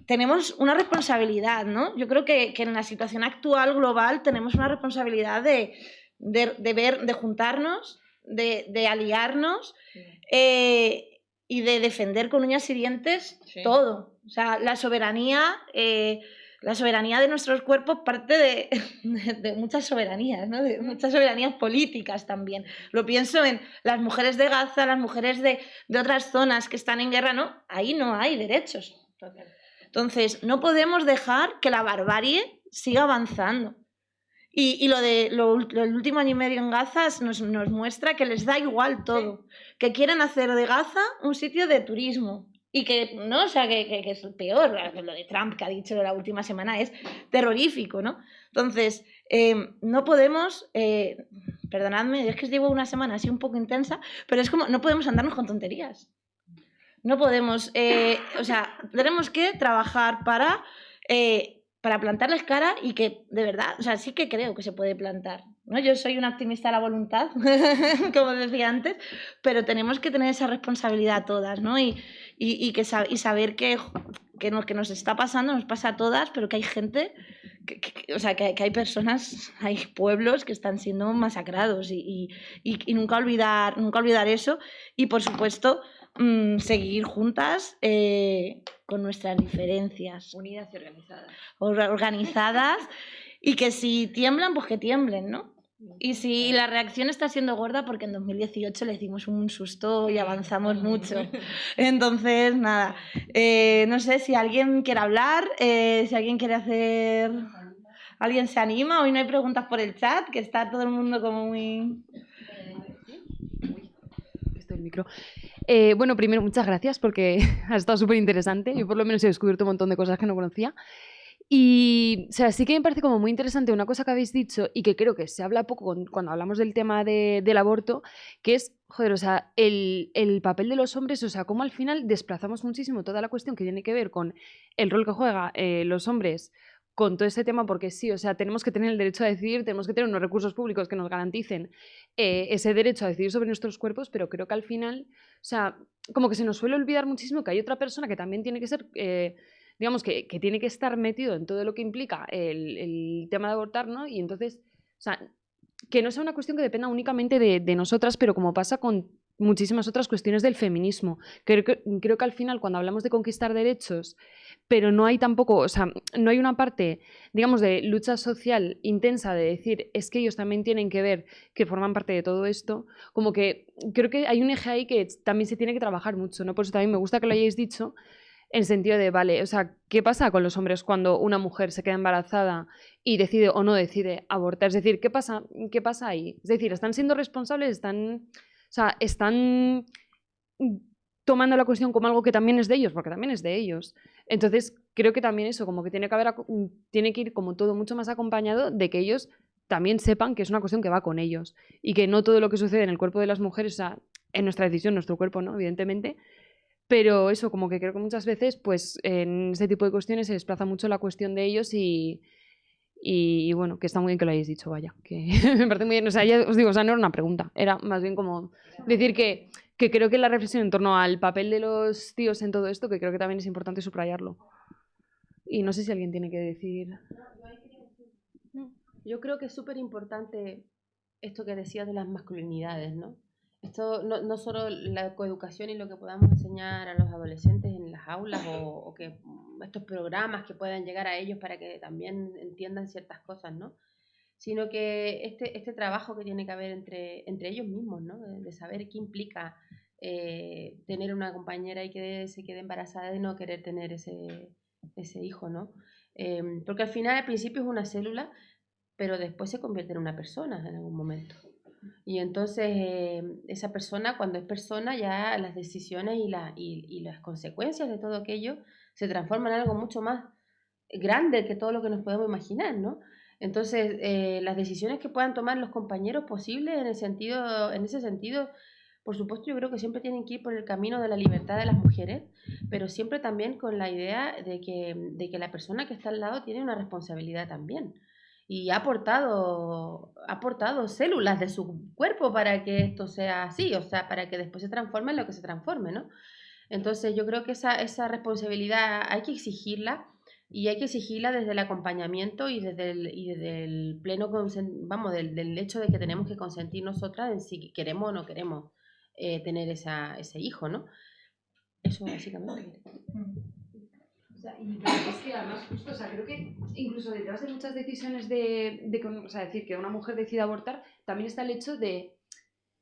Tenemos una responsabilidad, ¿no? Yo creo que en la situación actual global tenemos una responsabilidad de juntarnos, de aliarnos y de defender con uñas y dientes todo. O sea, la soberanía de nuestros cuerpos parte de muchas soberanías, ¿no? De muchas soberanías políticas también. Lo pienso en las mujeres de Gaza, las mujeres de otras zonas que están en guerra, ¿no? Ahí no hay derechos. Entonces, no podemos dejar que la barbarie siga avanzando. Y el último año y medio en Gaza nos muestra que les da igual todo, que quieren hacer de Gaza un sitio de turismo y que, ¿no? O sea, que es peor, lo de Trump que ha dicho la última semana es terrorífico, ¿no? Entonces, no podemos, perdonadme, es que llevo una semana así un poco intensa, pero es como, no podemos andarnos con tonterías. No podemos, tenemos que trabajar para plantarles cara y que, de verdad, o sea, sí que creo que se puede plantar, ¿no? Yo soy una optimista a la voluntad, como decía antes, pero tenemos que tener esa responsabilidad todas, ¿no? Y saber que lo que nos está pasando nos pasa a todas, pero que hay gente, que hay personas, hay pueblos que están siendo masacrados y nunca olvidar eso y, por supuesto, seguir juntas con nuestras diferencias. Unidas y organizadas. Organizadas y que si tiemblan, pues que tiemblen, ¿no? Y si la reacción está siendo gorda, porque en 2018 le dimos un susto y avanzamos mucho. Entonces, nada, no sé si alguien quiere hablar, si alguien quiere hacer... ¿Alguien se anima? Hoy no hay preguntas por el chat, que está todo el mundo como muy... Esto el micro. Bueno, primero, muchas gracias porque ha estado súper interesante. Yo por lo menos he descubierto un montón de cosas que no conocía. Y, o sea, sí que me parece como muy interesante una cosa que habéis dicho y que creo que se habla poco cuando hablamos del tema del aborto, que es, joder, o sea, el papel de los hombres, o sea, cómo al final desplazamos muchísimo toda la cuestión que tiene que ver con el rol que juegan los hombres con todo este tema, porque sí, o sea, tenemos que tener el derecho a decidir, tenemos que tener unos recursos públicos que nos garanticen ese derecho a decidir sobre nuestros cuerpos, pero creo que al final, o sea, como que se nos suele olvidar muchísimo que hay otra persona que también tiene que ser... digamos que tiene que estar metido en todo lo que implica el tema de abortar, ¿no? Y entonces, o sea, que no sea una cuestión que dependa únicamente de nosotras, pero como pasa con muchísimas otras cuestiones del feminismo. Creo que al final, cuando hablamos de conquistar derechos, pero no hay tampoco, o sea, no hay una parte, digamos, de lucha social intensa de decir, es que ellos también tienen que ver que forman parte de todo esto, como que creo que hay un eje ahí que también se tiene que trabajar mucho, ¿no? Por eso también me gusta que lo hayáis dicho, en el sentido de, vale, o sea, ¿qué pasa con los hombres cuando una mujer se queda embarazada y decide o no decide abortar? Es decir, ¿qué pasa ahí? Es decir, ¿están siendo responsables? ¿Están tomando la cuestión como algo que también es de ellos? Porque también es de ellos. Entonces, creo que también eso, como que tiene que ir como todo mucho más acompañado de que ellos también sepan que es una cuestión que va con ellos y que no todo lo que sucede en el cuerpo de las mujeres, o sea, en nuestra decisión, nuestro cuerpo, ¿no? Evidentemente. Pero eso, como que creo que muchas veces, pues, en ese tipo de cuestiones se desplaza mucho la cuestión de ellos y bueno, que está muy bien que lo hayáis dicho, vaya, que me parece muy bien. O sea, ya os digo, o sea, no era una pregunta, era más bien como decir que creo que la reflexión en torno al papel de los tíos en todo esto, que creo que también es importante subrayarlo. Y no sé si alguien tiene que decir... Yo creo que es súper importante esto que decías de las masculinidades, ¿no? Esto no solo la coeducación y lo que podamos enseñar a los adolescentes en las aulas o que estos programas que puedan llegar a ellos para que también entiendan ciertas cosas, ¿no? Sino que este trabajo que tiene que haber entre ellos mismos, ¿no? De saber qué implica tener una compañera y que se quede embarazada y no querer tener ese hijo, ¿no? Porque al final, al principio es una célula, pero después se convierte en una persona en algún momento. Y entonces esa persona, cuando es persona, ya las decisiones y las consecuencias de todo aquello se transforman en algo mucho más grande que todo lo que nos podemos imaginar, ¿no? Entonces, las decisiones que puedan tomar los compañeros posibles en ese sentido, por supuesto, yo creo que siempre tienen que ir por el camino de la libertad de las mujeres, pero siempre también con la idea de que la persona que está al lado tiene una responsabilidad también. Y ha aportado células de su cuerpo para que esto sea así, o sea, para que después se transforme en lo que se transforme, ¿no? Entonces yo creo que esa responsabilidad hay que exigirla y hay que exigirla desde el acompañamiento y desde el pleno del hecho de que tenemos que consentir nosotras en si queremos o no queremos tener ese hijo, ¿no? Eso básicamente. O sea, y es que además justo, o sea, creo que incluso detrás de muchas decisiones o sea, decir que una mujer decida abortar, también está el hecho de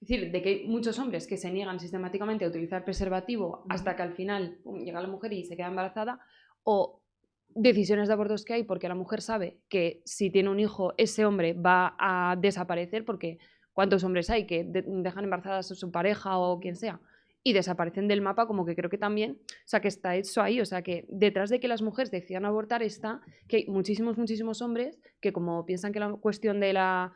que hay muchos hombres que se niegan sistemáticamente a utilizar preservativo hasta que al final llega la mujer y se queda embarazada, o decisiones de abortos que hay porque la mujer sabe que si tiene un hijo ese hombre va a desaparecer, porque ¿cuántos hombres hay que dejan embarazadas a su pareja o quien sea y desaparecen del mapa? Como que creo que también, o sea, que está eso ahí, o sea, que detrás de que las mujeres decidan abortar está que hay muchísimos hombres que como piensan que la cuestión de la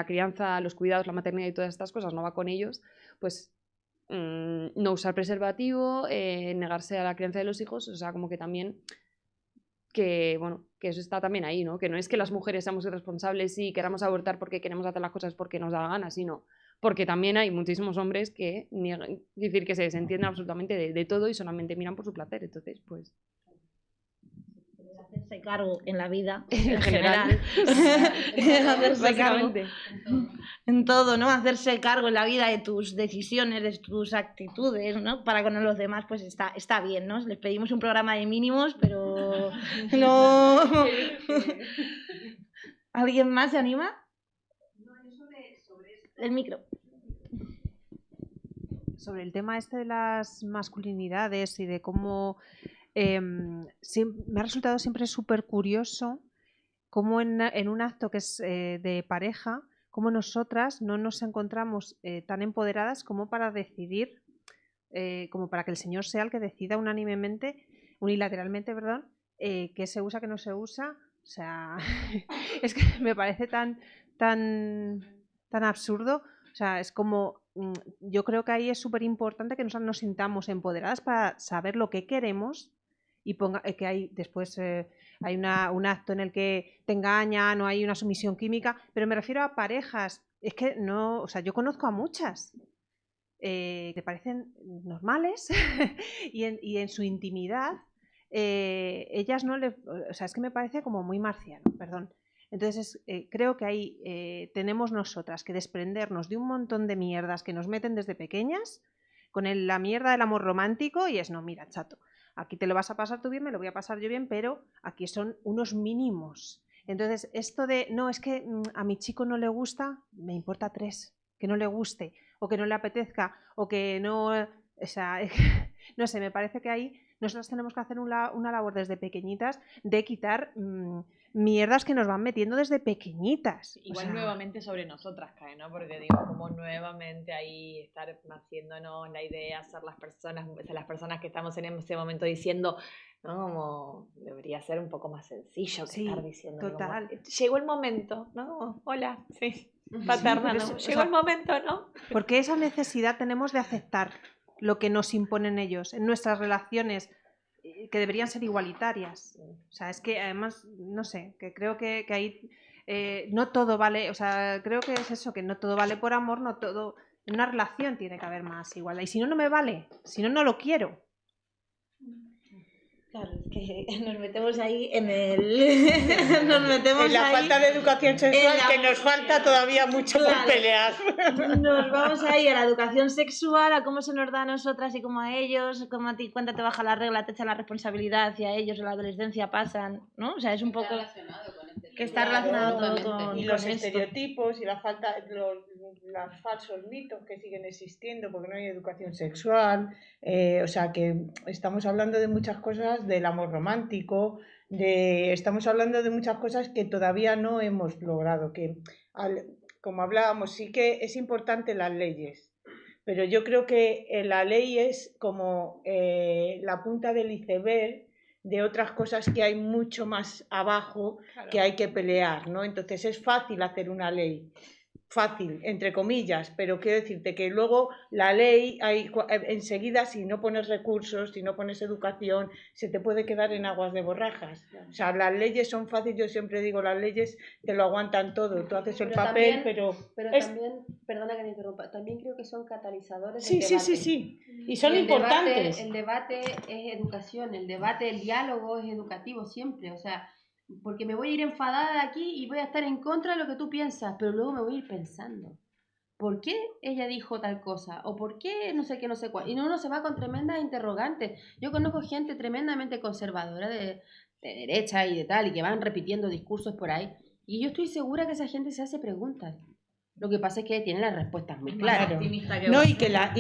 crianza, los cuidados, la maternidad y todas estas cosas no va con ellos, pues no usar preservativo, negarse a la crianza de los hijos, o sea, como que también que eso está también ahí, ¿no? Que no es que las mujeres seamos irresponsables y queramos abortar porque queremos hacer las cosas porque nos da la gana, sino porque también hay muchísimos hombres que niegan, decir, que se desentienden absolutamente de todo y solamente miran por su placer, entonces, pues... Hacerse cargo en la vida en general. Hacerse cargo en todo, ¿no? Hacerse cargo en la vida de tus decisiones, de tus actitudes, ¿no? Para con los demás, pues está bien, ¿no? Les pedimos un programa de mínimos, pero no. ¿Alguien más se anima? El micro. Sobre el tema este de las masculinidades y de cómo me ha resultado siempre súper curioso cómo en un acto que es de pareja, cómo nosotras no nos encontramos tan empoderadas como para decidir, como para que el Señor sea el que decida unilateralmente, qué se usa, qué no se usa. O sea, es que me parece tan absurdo. O sea, es como, yo creo que ahí es súper importante que nosotros nos sintamos empoderadas para saber lo que queremos y que hay después hay un acto en el que te engañan o hay una sumisión química, pero me refiero a parejas, es que no, o sea, yo conozco a muchas que parecen normales y en su intimidad ellas no le, o sea, es que me parece como muy marciano, perdón. Entonces, creo que ahí tenemos nosotras que desprendernos de un montón de mierdas que nos meten desde pequeñas, con la mierda del amor romántico, y es, no, mira, chato, aquí te lo vas a pasar tú bien, me lo voy a pasar yo bien, pero aquí son unos mínimos. Entonces, esto de, no, es que a mi chico no le gusta, me importa 3, que no le guste, o que no le apetezca, o que no, o sea, no sé, me parece que ahí nosotros tenemos que hacer una labor desde pequeñitas de quitar mierdas que nos van metiendo desde pequeñitas. Igual nuevamente sobre nosotras cae, ¿no? Porque digo, como nuevamente ahí estar haciéndonos la idea, ser las personas que estamos en ese momento diciendo, ¿no? Como debería ser un poco más sencillo que estar diciendo. Total. Como, llegó el momento, ¿no? Hola, sí. Paterna, ¿no? Eso, llegó el momento, ¿no? Porque esa necesidad tenemos de aceptar lo que nos imponen ellos en nuestras relaciones, que deberían ser igualitarias. O sea, es que además, no sé, que creo que ahí no todo vale, o sea, creo que es eso, que no todo vale por amor, no todo, en una relación tiene que haber más igualdad. Y si no, no me vale, si no, no lo quiero. Claro, es que nos metemos ahí en nos metemos en la ahí falta de educación sexual, que nos falta todavía mucho por pelear. Nos vamos ahí a la educación sexual, a cómo se nos da a nosotras y cómo a ellos, cómo a ti cuenta te baja la regla, te echa la responsabilidad hacia ellos, en la adolescencia pasan, ¿no? O sea, es un poco que está relacionado todo con y los con esto. estereotipos y la falta, los falsos mitos que siguen existiendo porque no hay educación sexual, o sea que estamos hablando de muchas cosas del amor romántico, estamos hablando de muchas cosas que todavía no hemos logrado, que como hablábamos, sí que es importante las leyes, pero yo creo que la ley es como la punta del iceberg de otras cosas que hay mucho más abajo, claro, que hay que pelear, ¿no? Entonces es fácil hacer una ley, fácil, entre comillas, pero quiero decirte que luego la ley, enseguida si no pones recursos, si no pones educación, se te puede quedar en aguas de borrajas. O sea, las leyes son fáciles, yo siempre digo, las leyes te lo aguantan todo, tú haces el papel, pero también, perdona que me interrumpa, también creo que son catalizadores del debate. Sí, y son importantes. El debate es educación, el debate, el diálogo es educativo siempre, o sea, porque me voy a ir enfadada de aquí y voy a estar en contra de lo que tú piensas, pero luego me voy a ir pensando, ¿por qué ella dijo tal cosa? ¿O por qué no sé qué, no sé cuál? Y uno se va con tremendas interrogantes. Yo conozco gente tremendamente conservadora de derecha y de tal, y que van repitiendo discursos por ahí, y yo estoy segura que esa gente se hace preguntas. Lo que pasa es que tiene las respuestas muy claras. No, y que la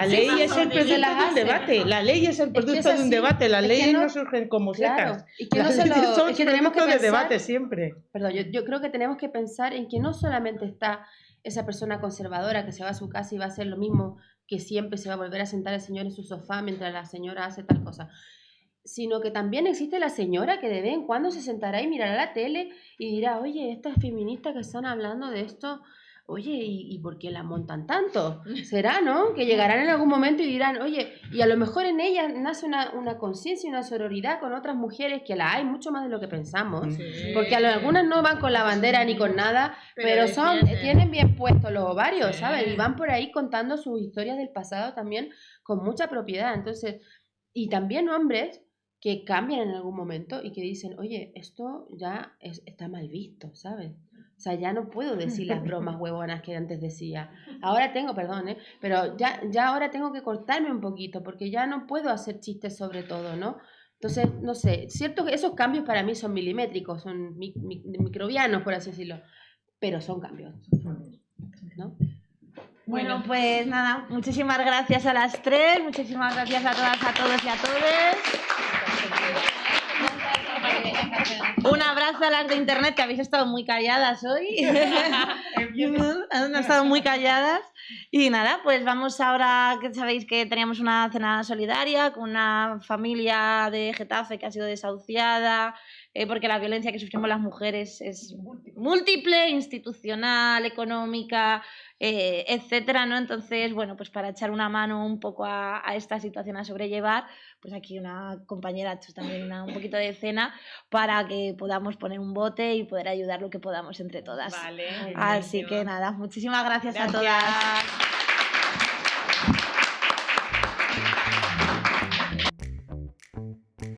ley es el producto de un debate. La ley es el producto de un debate. Las leyes no surgen como secas. Y que son que tenemos que pensar, de debate siempre. Perdón, yo creo que tenemos que pensar en que no solamente está esa persona conservadora que se va a su casa y va a hacer lo mismo que siempre, se va a volver a sentar el señor en su sofá mientras la señora hace tal cosa, sino que también existe la señora que de vez en cuando se sentará y mirará la tele y dirá, oye, estas feministas que están hablando de esto, oye, ¿y por qué la montan tanto? ¿Será, no? Que llegarán en algún momento y dirán, oye, y a lo mejor en ellas nace una conciencia y una sororidad con otras mujeres, que la hay mucho más de lo que pensamos, porque algunas no van con la bandera ni con nada, pero tienen bien puestos los ovarios, ¿sabes? Y van por ahí contando sus historias del pasado también con mucha propiedad. Entonces, y también hombres que cambian en algún momento y que dicen, oye, esto ya está mal visto, ¿sabes? O sea, ya no puedo decir las bromas huevonas que antes decía. Ahora tengo, perdón, pero ya ahora tengo que cortarme un poquito porque ya no puedo hacer chistes sobre todo, ¿no? Entonces, no sé, cierto que esos cambios para mí son milimétricos, son microbianos, por así decirlo, pero son cambios, ¿no? Bueno, pues nada, muchísimas gracias a las tres, muchísimas gracias a todas, a todos y a todas. Un abrazo a las de internet, que habéis estado muy calladas hoy. Han estado muy calladas. Y nada, pues vamos ahora, que sabéis que teníamos una cena solidaria con una familia de Getafe que ha sido desahuciada, porque la violencia que sufrimos las mujeres es múltiple, institucional, económica, etcétera, ¿no? Entonces, bueno, pues para echar una mano un poco a esta situación a sobrellevar, pues aquí una compañera ha hecho también un poquito de cena para que podamos poner un bote y poder ayudar lo que podamos entre todas. Vale. Así que nada, muchísimas gracias a todas.